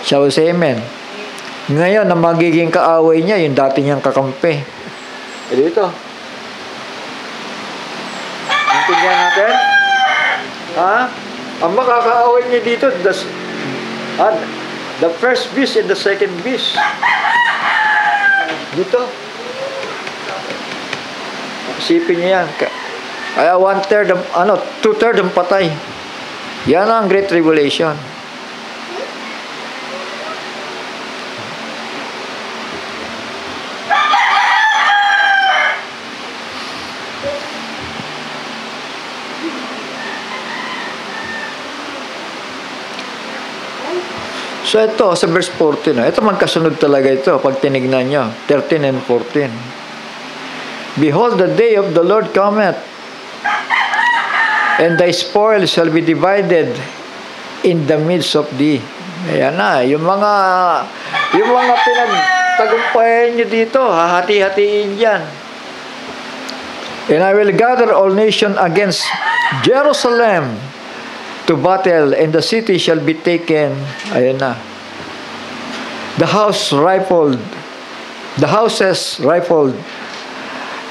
So, say amen. Ngayon, ang magiging kaaway niya, yung dati niyang kakampi. Dito. Intindihan natin? Ha? Ang makakaaway niya dito, the first beast and the second beast. Dito. Isipin niyo yan. Kaya 1/3, 2/3 ang patay. Yan ang Great Tribulation. So ito, sa verse 14, ito magkasunod talaga ito pag tinignan nyo, 13 and 14. Behold, the day of the Lord cometh, and thy spoil shall be divided in the midst of thee. Ayan na, yung mga pinagtagumpayan nyo dito, hahati-hatiin dyan. And I will gather all nations against Jerusalem to battle, and the city shall be taken. Ayan na. The houses rifled,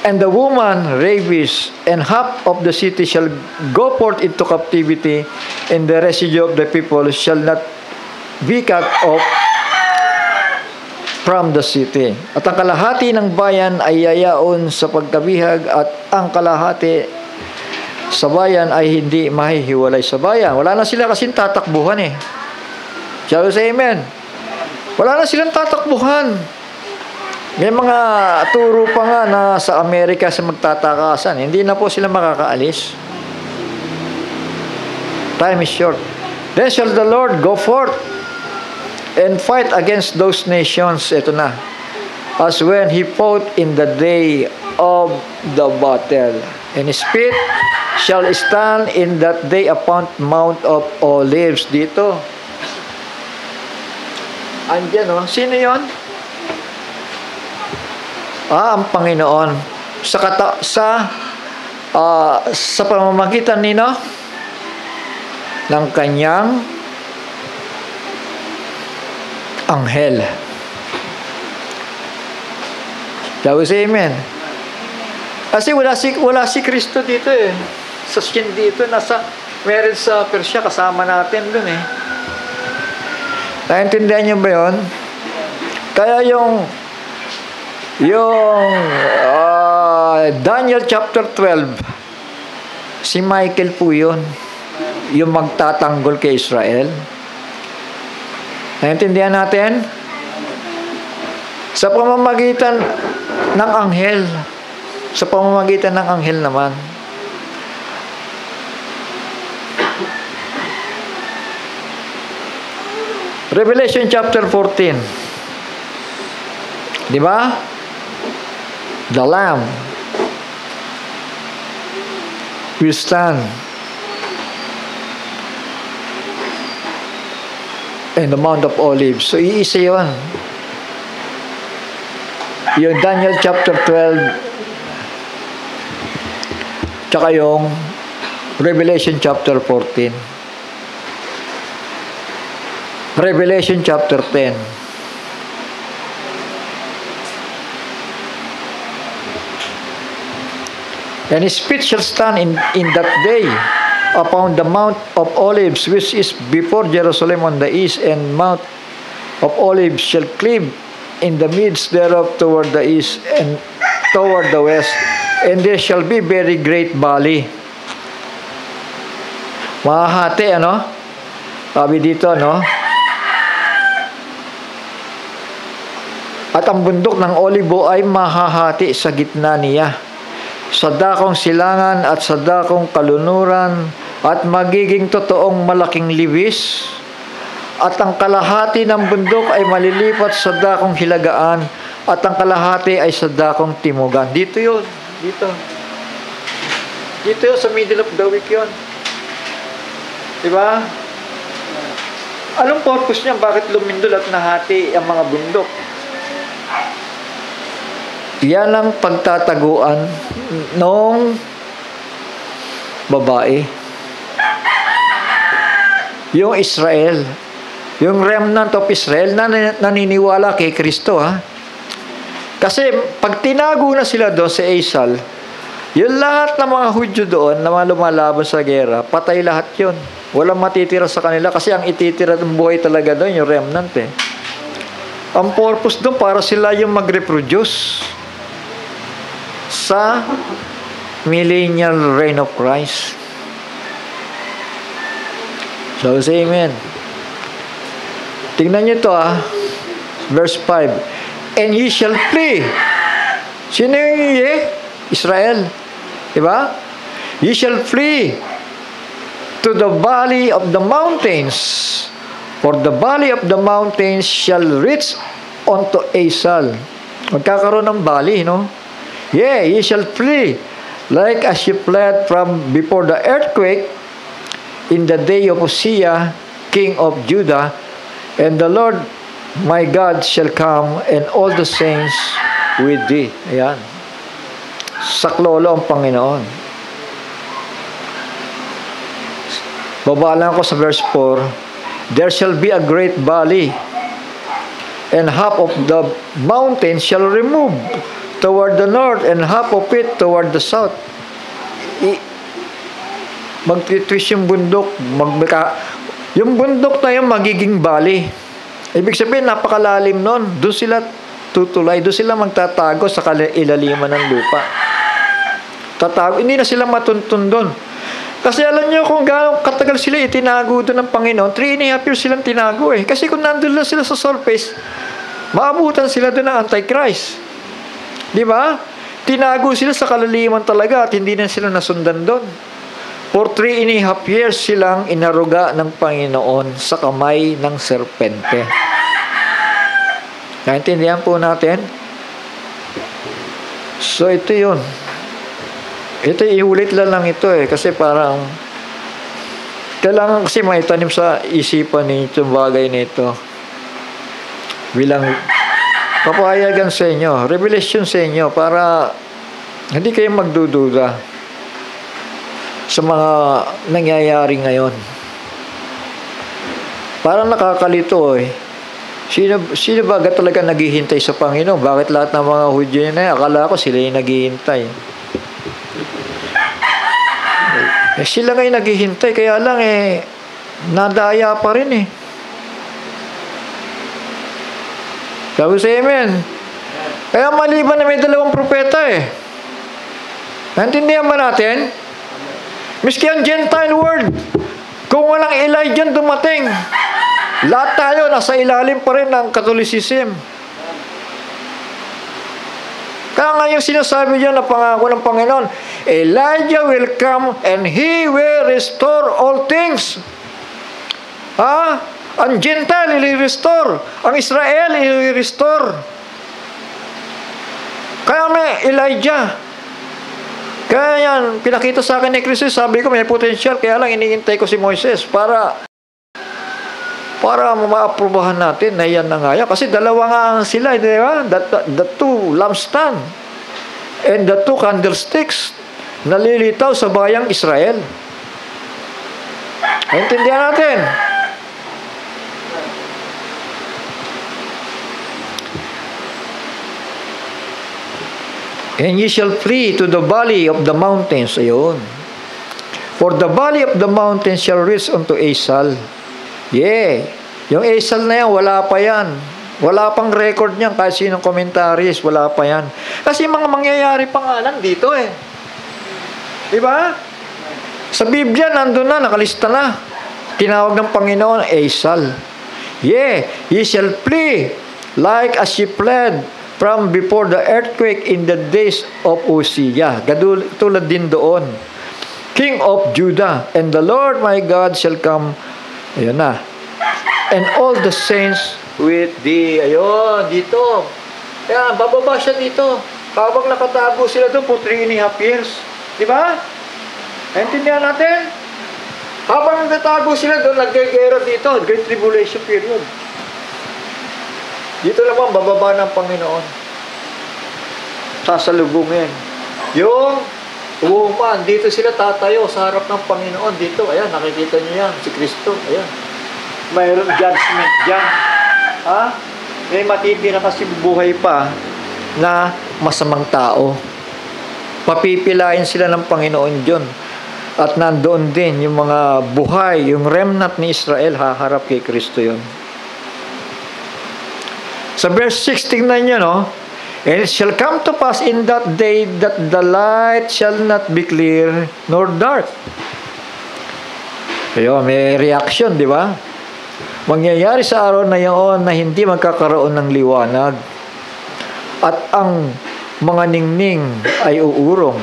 and the woman ravished, and half of the city shall go forth into captivity, and the residue of the people shall not be cut off from the city. At ang kalahati ng bayan ay yayaon sa pagkabihag, at ang kalahati sa bayan ay hindi mahihiwalay sa bayan. Wala na sila kasing tatakbuhan eh. Shall we say amen? Wala na silang tatakbuhan. May mga turo pa nga na sa Amerika sa magtatakasan. Hindi na po sila makakaalis. Time is short. Then shall the Lord go forth and fight against those nations. Ito na. As when he fought in the day of the battle. And his feet shall stand in that day upon Mount of Olives. Dito. Andyan, oh. Sino yon? Ang Panginoon. Sa pamamagitan nino ng kanyang anghel. Shall we say amen? Kasi wala si Kristo dito eh. Sa skin dito, meron sa Persia, kasama natin dun eh. Naintindihan niyo ba yun? Kaya yung Daniel chapter 12, si Michael po yun, yung magtatanggol kay Israel. Naintindihan natin? Sa pamamagitan ng anghel. Sa pamamagitan ng anghel naman. Revelation chapter 14. Di ba? The Lamb will stand in the Mount of Olives. So, iisa yun. Yung Daniel chapter 12, tsaka yung Revelation chapter 14. Revelation chapter 10. And his feet shall stand in that day upon the Mount of Olives, which is before Jerusalem on the east, and Mount of Olives shall cleave in the midst thereof toward the east and toward the west, and there shall be very great valley. Mahahati, ano? Sabi dito, no? At ang bundok ng Olibo ay mahahati sa gitna niya, sa dakong silangan at sa dakong kalunuran, at magiging totoong malaking liwis, at ang kalahati ng bundok ay malilipat sa dakong hilagaan, at ang kalahati ay sa dakong timugan. Dito yun. Dito yun, sa middle of the week yun. Diba? Anong purpose niya? Bakit lumindol at nahati ang mga bundok? Yan ang pagtataguan ng babae. Yung Israel. Yung remnant of Israel na naniniwala kay Kristo, ha? Kasi pag tinago na sila doon sa Asal, yung lahat ng mga Hudyo doon na mga lumalaban sa gera, patay lahat yun. Walang matitira sa kanila kasi ang ititira ng buhay talaga doon, yung remnant eh. Ang purpose doon para sila yung mag-reproduce sa millennial reign of Christ. So, say amen. Tingnan nyo ito verse 5. And ye shall flee. Sino yung ye? Israel. Diba? Ye shall flee to the valley of the mountains, for the valley of the mountains shall reach unto Asal. Magkakaroon ng valley, no? Yeah, ye shall flee, like as ye fled from before the earthquake in the day of Uzziah, king of Judah, and the Lord my God shall come, and all the saints with thee. Ayan. Saklolo ang Panginoon. Baba lang ako sa verse 4. There shall be a great valley, and half of the mountain shall remove toward the north, and half of it toward the south. Magtitwist yung bundok. Yung bundok na yung magiging valley. Ibig sabihin, napakalalim nun. Doon sila tutulay. Doon sila magtatago sa ilaliman ng lupa. Tatago. Hindi na sila matuntun doon. Kasi alam nyo kung gaano katagal sila itinago doon ng Panginoon, 3.5 years silang tinago eh. Kasi kung nandun lang sila sa surface, maabutan sila doon ng Antichrist. Di ba? Tinago sila sa kalaliman talaga at hindi na sila nasundan doon. For 3.5 years silang inaruga ng Panginoon sa kamay ng serpente. Naintindihan po natin? So ito yun. Ito, iulit lang ito eh. Kasi parang kailangan kasi maitanim sa isipan nito yung bagay nito. Bilang papayagan sa inyo, revelation sa inyo para hindi kayo magdududa sa mga nangyayari ngayon. Parang nakakalito eh. Sino ba talaga naghihintay sa Panginoon? Bakit lahat ng mga Hudyo na akala ko sila yung naghihintay? Sila ngayon naghihintay, kaya lang nadaya pa rin eh. Sabi sa amen. Kaya maliban na may 2 propeta eh. Naintindihan ba natin? Miski ang Gentile world, kung walang Elijah dumating, lahat tayo nasa ilalim pa rin ng Catholicism. Kaya nga yung sinasabi dyan na pangako ng Panginoon, Elijah will come and He will restore all things. Ang Gentile, i-restore. Ang Israel, i-restore. Kaya may Elijah. Kaya yan, pinakita sa akin ni Kristo, sabi ko may potential, kaya lang iniintay ko si Moises para maaprubahan natin na yan na nga yan. Kasi dalawa nga sila, di ba? The two lampstand and the 2 candlesticks nalilitaw sa bayang Israel. Intindihan natin. And ye shall flee to the valley of the mountains. Ayun. For the valley of the mountains shall reach unto Asal. Yeah. Yung Asal na yan, wala pa yan. Wala pang record niyan. Kahit sinong commentaries, wala pa yan. Kasi mga mangyayari pa nga lang dito eh. Diba? Sa Biblia, nandun na, nakalista na. Tinawag ng Panginoon, Asal. Yeah. Ye shall flee like as ye fled from before the earthquake in the days of Uzziah. Tulad din doon. King of Judah, and the Lord my God shall come. Ayun na. And all the saints with thee. Ayun, dito. Kaya, bababa siya dito. Habang nakatago sila doon for 3.5 years. Diba? Naintindihan natin? Habang nakatago sila doon, nag-gera dito. Great Tribulation period. Dito naman, bababa ng Panginoon. Sasalubungin. Yung woman, dito sila tatayo sa harap ng Panginoon. Dito, ayan, nakikita niyo yan, si Kristo. Ayan. mayroon judgment dyan. Ha? May matitira kasi buhay pa na masamang tao. Papipilain sila ng Panginoon dyan. At nandoon din yung mga buhay, yung remnant ni Israel, haharap kay Kristo yun. Sa verse 6, tingnan nyo, no? And it shall come to pass in that day that the light shall not be clear nor dark. Ayun, may reaction, di ba? Mangyayari sa araw na iyon na hindi magkakaroon ng liwanag at ang mga ningning ay uurong.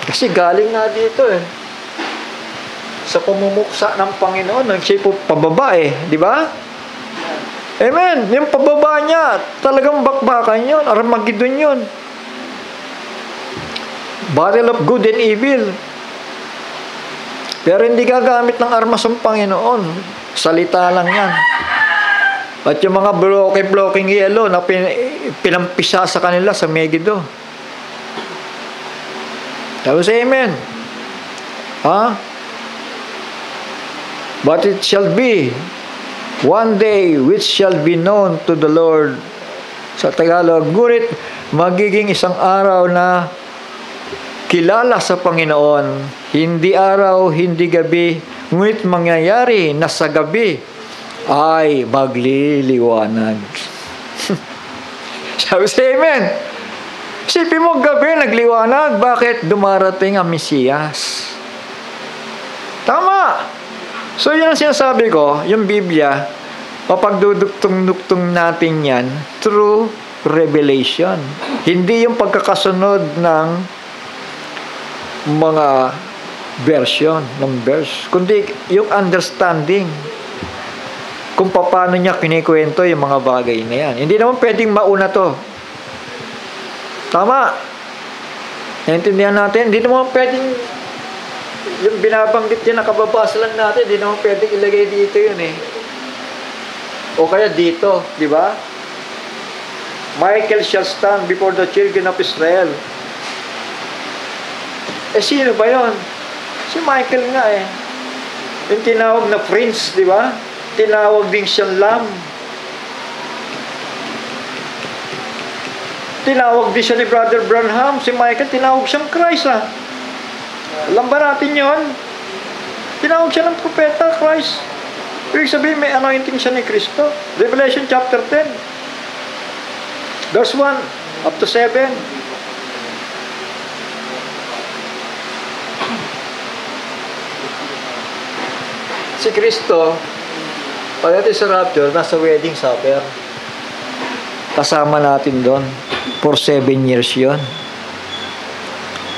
Kasi galing nga dito sa pumumuksa ng Panginoon, siya po pababa di ba? Amen. Yung pababa niya, talagang bakbakan yun. Armageddon yun. Battle of good and evil. Pero hindi gagamit ng armas ng Panginoon. Salita lang yan. At yung mga blocking yellow na pinampisa sa kanila sa Megiddo. Tapos amen. But it shall be one day which shall be known to the Lord. Sa Tagalog, ngunit magiging isang araw na kilala sa Panginoon. Hindi araw, hindi gabi, ngunit mangyayari na sa gabi ay magliliwanag. Sabi sa amen. Isipin mo, gabi nagliwanag. Bakit? Dumarating ang Mesiyas. Tama. So, yun ang sinasabi ko, yung Biblia, mapagduduktong-duktong natin yan through revelation. Hindi yung pagkakasunod ng mga version, ng verse, kundi yung understanding kung paano niya kinikwento yung mga bagay na yan. Hindi naman pwedeng mauna to. Tama. Naintindihan natin, hindi naman pwedeng yung binabanggit yan, nakababasa lang natin, di naman pwedeng ilagay dito yun o kaya dito, di ba? Michael shall stand before the children of Israel. Sino ba yun? Si Michael nga yung tinawag na prince, di ba? Tinawag din siyang lamb. Tinawag din siya ni Brother Branham. Si Michael, tinawag siyang Christ Alam ba natin yun? Tinawag siya ng propeta, Christ. Ibig sabihin, may anointing siya ni Kristo. Revelation chapter 10. Verse 1 up to 7. Si Kristo, pagdating sa rapture, nasa wedding supper. Kasama natin doon. For 7 years yun.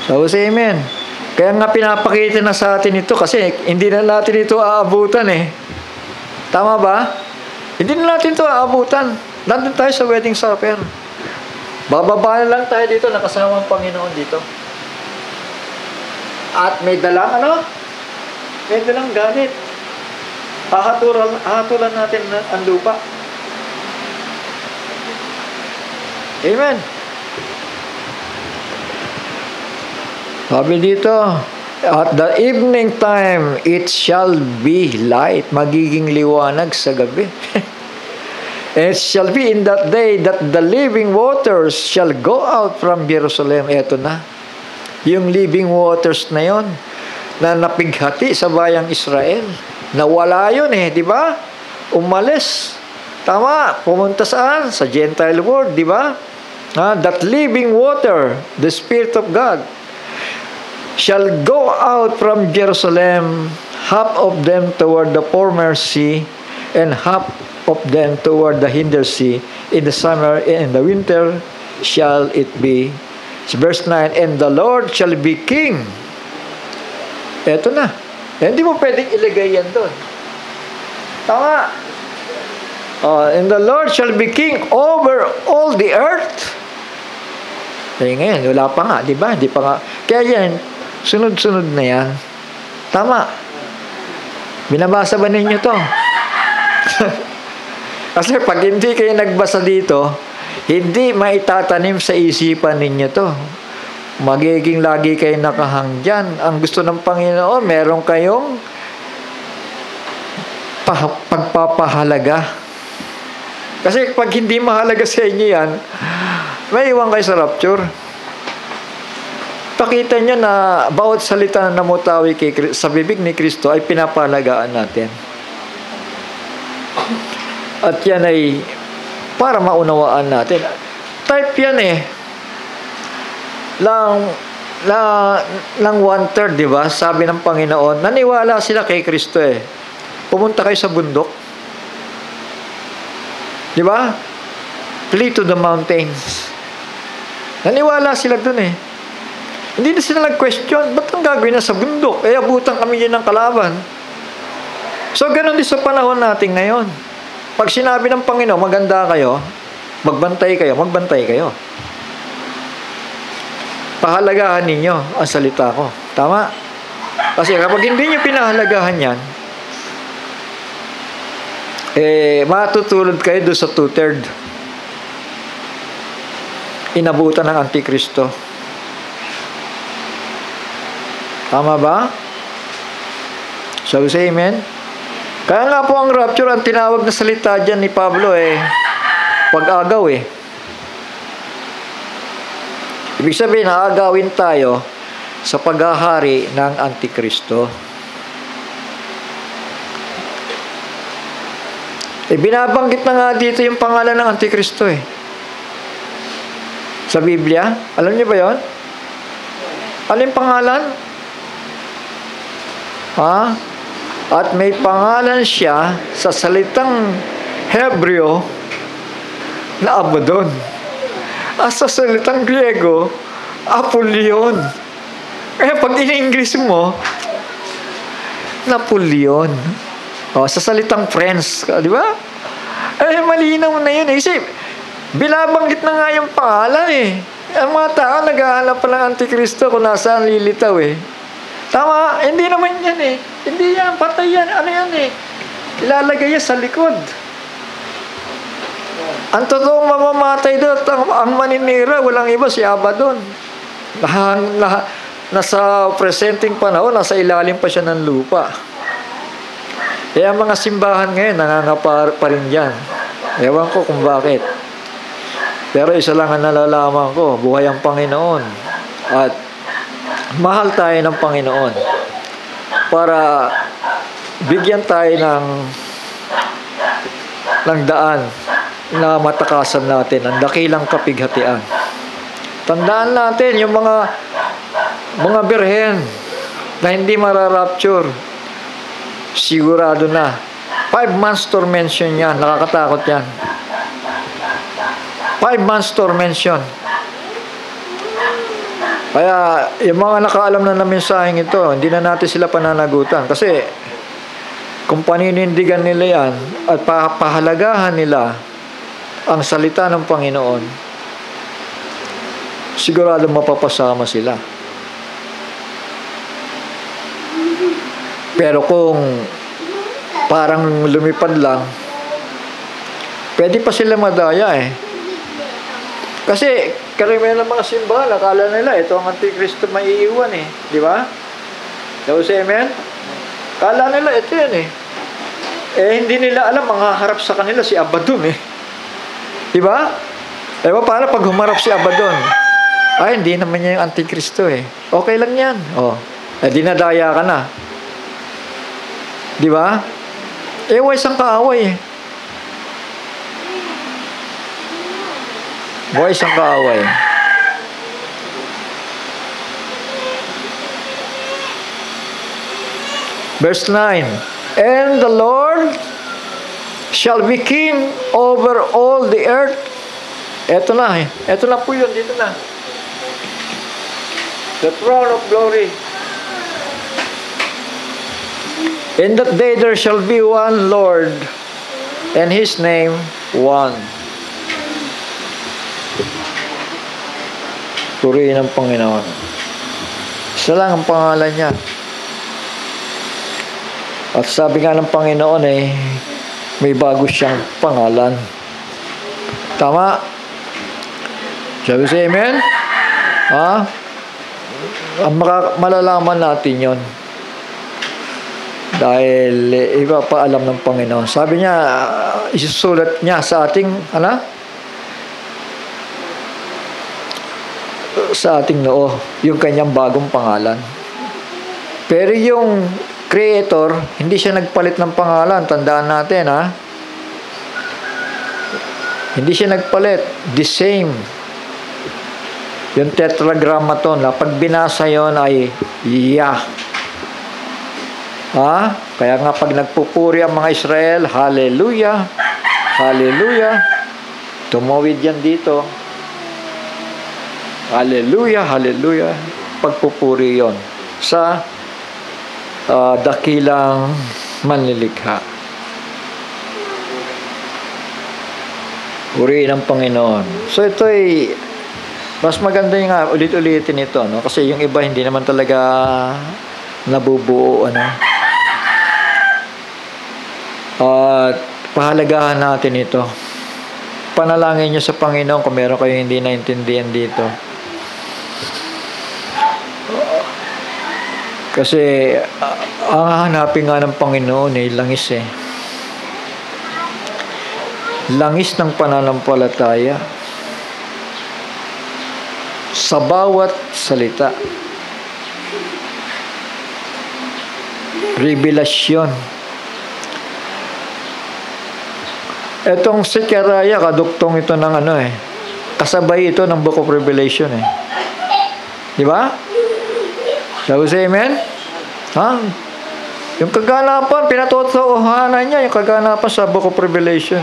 So, say amen. Kaya nga pinapakita na sa atin ito kasi hindi na natin ito aabutan Tama ba? Hindi na natin ito aabutan. Nandun tayo sa wedding supper. Bababa na lang tayo dito, nakasama ang Panginoon dito. At may dalang May dalang ganit. Hahatulan natin ang lupa. Amen. Sabi dito, at the evening time, it shall be light. Magiging liwanag sa gabi. And it shall be in that day that the living waters shall go out from Jerusalem. Eto na. Yung living waters na yon na napighati sa bayang Israel. Nawala yun di ba? Umalis. Tama. Pumunta saan? Sa Gentile world, di ba? That living water, the Spirit of God, shall go out from Jerusalem, half of them toward the former sea, and half of them toward the hinder sea. In the summer and in the winter shall it be. Verse 9, and the Lord shall be king. Eto na. Hindi mo pwedeng ilagay yan doon. Tama. And the Lord shall be king over all the earth. Ngayon, wala pa nga, di ba? Di pa nga. Kaya yan, sunod-sunod na yan. Tama. Binabasa ba ninyo to? Kasi pag hindi kayo nagbasa dito, hindi maitatanim sa isipan ninyo to. Magiging lagi kayo nakahang dyan. Ang gusto ng Panginoon, meron kayong pagpapahalaga. Kasi pag hindi mahalaga sa inyo yan, may iwan kayo sa rapture. Pakita nyo na bawat salita na namutawi sa bibig ni Kristo ay pinapahalagaan natin. At yan ay para maunawaan natin. Type yan lang 1/3, di ba? Sabi ng Panginoon, naniwala sila kay Kristo Pumunta kayo sa bundok. Di ba? Flee to the mountains. Naniwala sila dun Hindi na sila nag-question, ba't ang gagawin na sa bundok? Abutan kami yun ng kalaban. So, ganun din sa panahon natin ngayon. Pag sinabi ng Panginoon, maganda kayo, magbantay kayo. Pahalagahan ninyo ang salita ko. Tama? Kasi kapag hindi nyo pinahalagahan yan, matutulad kayo doon sa 2/3. Inabutan ng Antikristo. Tama ba? Shall we say amen? Kaya nga po ang rapture, ang tinawag na salita dyan ni Pablo pag-agaw Ibig sabihin, aagawin tayo sa paghahari ng Antikristo. Binabanggit na nga dito yung pangalan ng Antikristo sa Biblia. Alam niyo ba yon? Alin pangalan? At may pangalan siya sa salitang Hebreo na Abaddon. Sa salitang Griego, Apollyon. Kaya pag in-English mo, Napoleon. Sa salitang French, di ba? Malinaw na yun. Kasi, binabanggit na nga yung pangalan Ang mga tao naghahanap pa ng Antikristo kung nasaan lilitaw Tama, hindi naman yan Hindi yan, patay yan. Ano yan Ilalagay yan sa likod. Ang totoong mamamatay doon, ang maninira, walang iba si Abaddon. Nasa presenting panahon, nasa ilalim pa siya ng lupa. Kaya mga simbahan ngayon, nangangapa pa rin dyan. Ewan ko kung bakit. Pero isa lang ang nalalaman ko, buhay ang Panginoon. At mahal tayo ng Panginoon. Para bigyan tayo ng daan na matakasan natin ang dakilang kapighatian. Tandaan natin yung mga birhen na hindi mararapture. Sigurado na. 5 months tormention yan. Nakakatakot yan. 5 months tormention. Kaya, yung mga nakaalam na ng mensaheng ito, hindi na natin sila pananagutan. Kasi, kung paninindigan nila yan, at pahalagahan nila ang salita ng Panginoon, sigurado mapapasama sila. Pero kung parang lumipad lang, pwede pa sila madaya Kasi karamihan ng mga simbahan, akala nila ito ang Antikristo maiiwan di ba? Say amen? Akala nila ito yan hindi nila alam, manghaharap sa kanila si Abaddon di ba? Paano pag humarap si Abaddon? Hindi naman niya yung Antikristo okay lang yan dinadaya ka na. Di ba? Isang kaaway isang kaaway. Verse 9. And the Lord shall be king over all the earth. Ito na po yun, dito na. The throne of glory. In that day there shall be one Lord, and His name one. Purihin ang Panginoon. Isa lang ang pangalan niya. At sabi nga ng Panginoon may bago siyang pangalan. Tama? Shall we say amen? Malalaman natin yon. Dahil iba pa alam ng Panginoon. Sabi niya, isusulat niya sa ating, sa ating noo, yung kanyang bagong pangalan. Pero yung Creator, hindi siya nagpalit ng pangalan. Tandaan natin, Hindi siya nagpalit. The same. Yung tetragrammaton, pag binasa yon ay Yah. Kaya nga pag nagpupuri ang mga Israel, Hallelujah, Hallelujah. Tumawid yan dito. Hallelujah, Hallelujah. Pagpupuri yon sa dakilang manlilikha. Purihin ang Panginoon. So ito ay mas maganda yung ulit-ulitin ito, kasi yung iba hindi naman talaga nabubuo, At pahalagahan natin ito. Panalangin nyo sa Panginoon kung meron kayo hindi naintindihan dito. Kasi ang hahanapin nga ng Panginoon langis Langis ng pananampalataya sa bawat salita. Revelasyon. Etong si Karaya, kaduktong ito ng kasabay ito ng Book of Revelation Di ba? Shall we say amen? Yung kaganapan, pinatotohanan niya, yung kaganapan sa Book of Revelation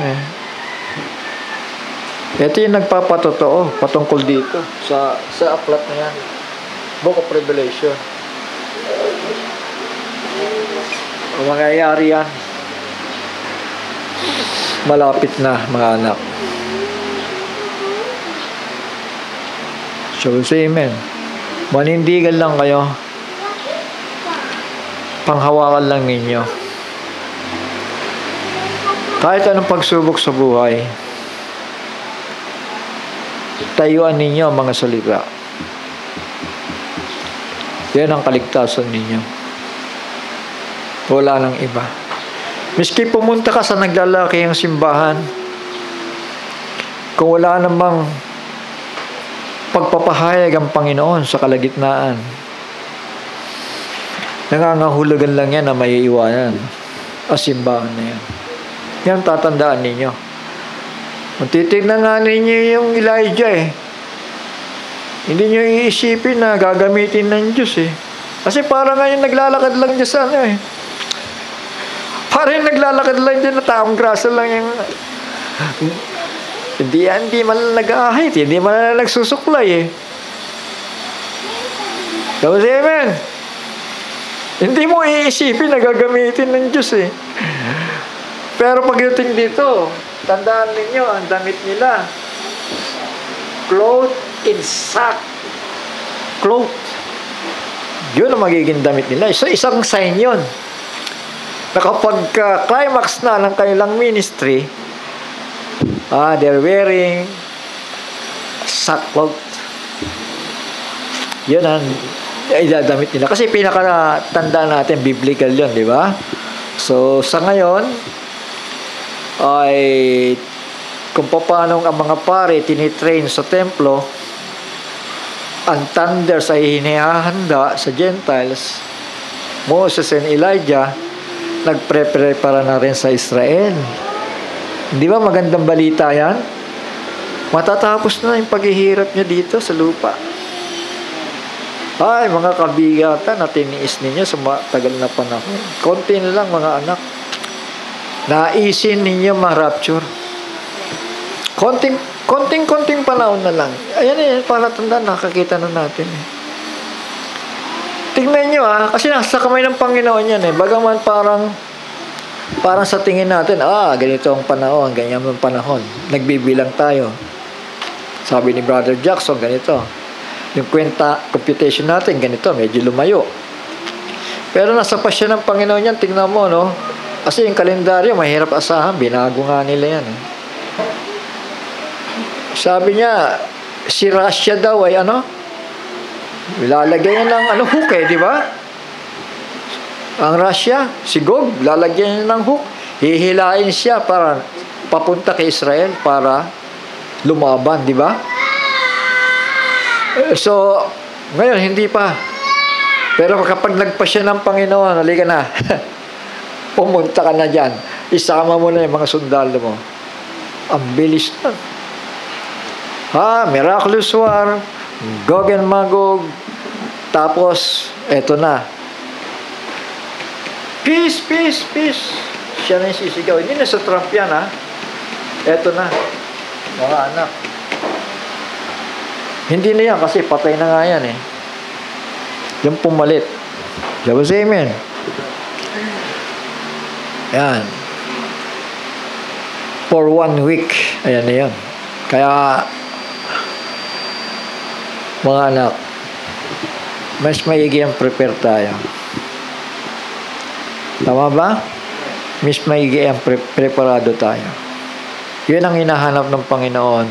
Ito yung nagpapatotoo patungkol dito sa aklat na yan. Book of Revelation. Ang mangyayari yan. Malapit na, mga anak. So, say amen. Manindigan lang kayo. Panghawakan lang ninyo. Kahit anong pagsubok sa buhay, tayuan ninyo ang mga salita. Yan ang kaligtasan ninyo. Wala nang iba. Miski pumunta ka sa naglalakihang simbahan, kung wala namang pagpapahayag ang Panginoon sa kalagitnaan, nangangahulugan lang yan na may iwanan ang simbahan na yan. Yan tatandaan ninyo. Kung titignan nga ninyo yung Elijah hindi nyo iisipin na gagamitin ng Diyos Kasi parang nga yung naglalakad lang dyan sa parang naglalakad lang dyan na taong grasa lang yung hindi man nag-ahit, hindi man nagsusuklay Tapos amen. Hindi mo iisipin na gagamitin ng Diyos Pero pagdating dito, tandaan ninyo, ang damit nila, clothed in sack. Clothed. Yun ang magiging damit nila. So, isang sign yun. Na kapag climax na ng kanilang ministry, they're wearing sackcloth. Yun ang idadamit nila. Kasi pinakatanda natin, biblical yun, di ba? So, sa ngayon, ay kung paano ang mga pare tinitrain sa templo, ang thunders ay hinihahanda sa Gentiles. Moses and Elijah nagpre-prepara na rin sa Israel. Di ba magandang balita yan? Matatapos na yung paghihirap niya dito sa lupa. Ay, mga kabigatan na tiniis ninyo sa tagal na panahon. Konti na lang, mga anak. Naisin ninyo ma-rapture. Konting panahon na lang. Ayan palatandaan, nakakita na natin Tingnan nyo kasi nasa kamay ng Panginoon yan Bagaman parang sa tingin natin, ganito ang panahon, ganyan ang panahon. Nagbibilang tayo. Sabi ni Brother Jackson, ganito. Yung computation natin, ganito, medyo lumayo. Pero nasa pasya ng Panginoon yan, tingnan mo, Kasi yung kalendaryo, mahirap asahan. Binago nga nila yan Sabi niya, si Russia daw ay ilalagay niya ng hook di ba? Ang Russia, si Gog, lalagyan niya ng hook. Hihilain siya para papunta kay Israel para lumaban, di ba? So, ngayon, hindi pa. Pero kapag nagpasya ng Panginoon, halika na. Pumunta ka na dyan. Isama mo na yung mga sundalo mo. Ang bilis na. Miraculous War, Gog and Magog, tapos, eto na. Peace, peace, peace. Siya na yung sisigaw. Hindi na sa Trump yan, ha? Eto na. Mga anak. Hindi na yan kasi patay na nga yan, eh. Yung pumalit. Diba say amen? Yan. For 1 week. Ayan na yan. Kaya, mga anak, mas maigi ang prepare tayo. Tama ba? Mas maigi ang preparado tayo. Yun ang hinahanap ng Panginoon.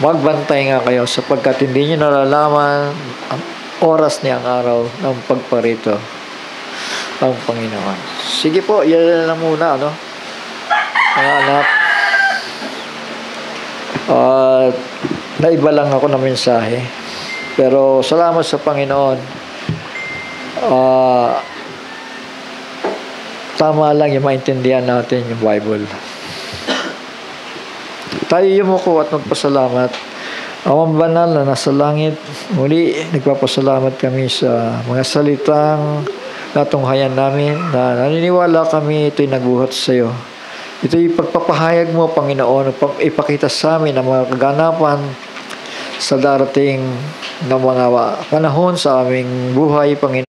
Magbantay nga kayo sapagkat hindi nyo nalalaman ang oras niya, ang araw ng pagparito ng Panginoon. Sige po, yan na muna, ano? Mga anak. Naiba lang ako ng mensahe. Pero salamat sa Panginoon. Tama lang yung maintindihan natin yung Bible. Tayo yumuko at magpasalamat. Amang banal na nasa langit, muli nagpapasalamat kami sa mga salitang natunghayan namin na naniniwala kami ito'y nagbuhat sa iyo. Ito'y pagpapahayag mo, Panginoon, ipakita sa amin ang mga kaganapan sa darating na mga panahon sa aming buhay, Panginoon.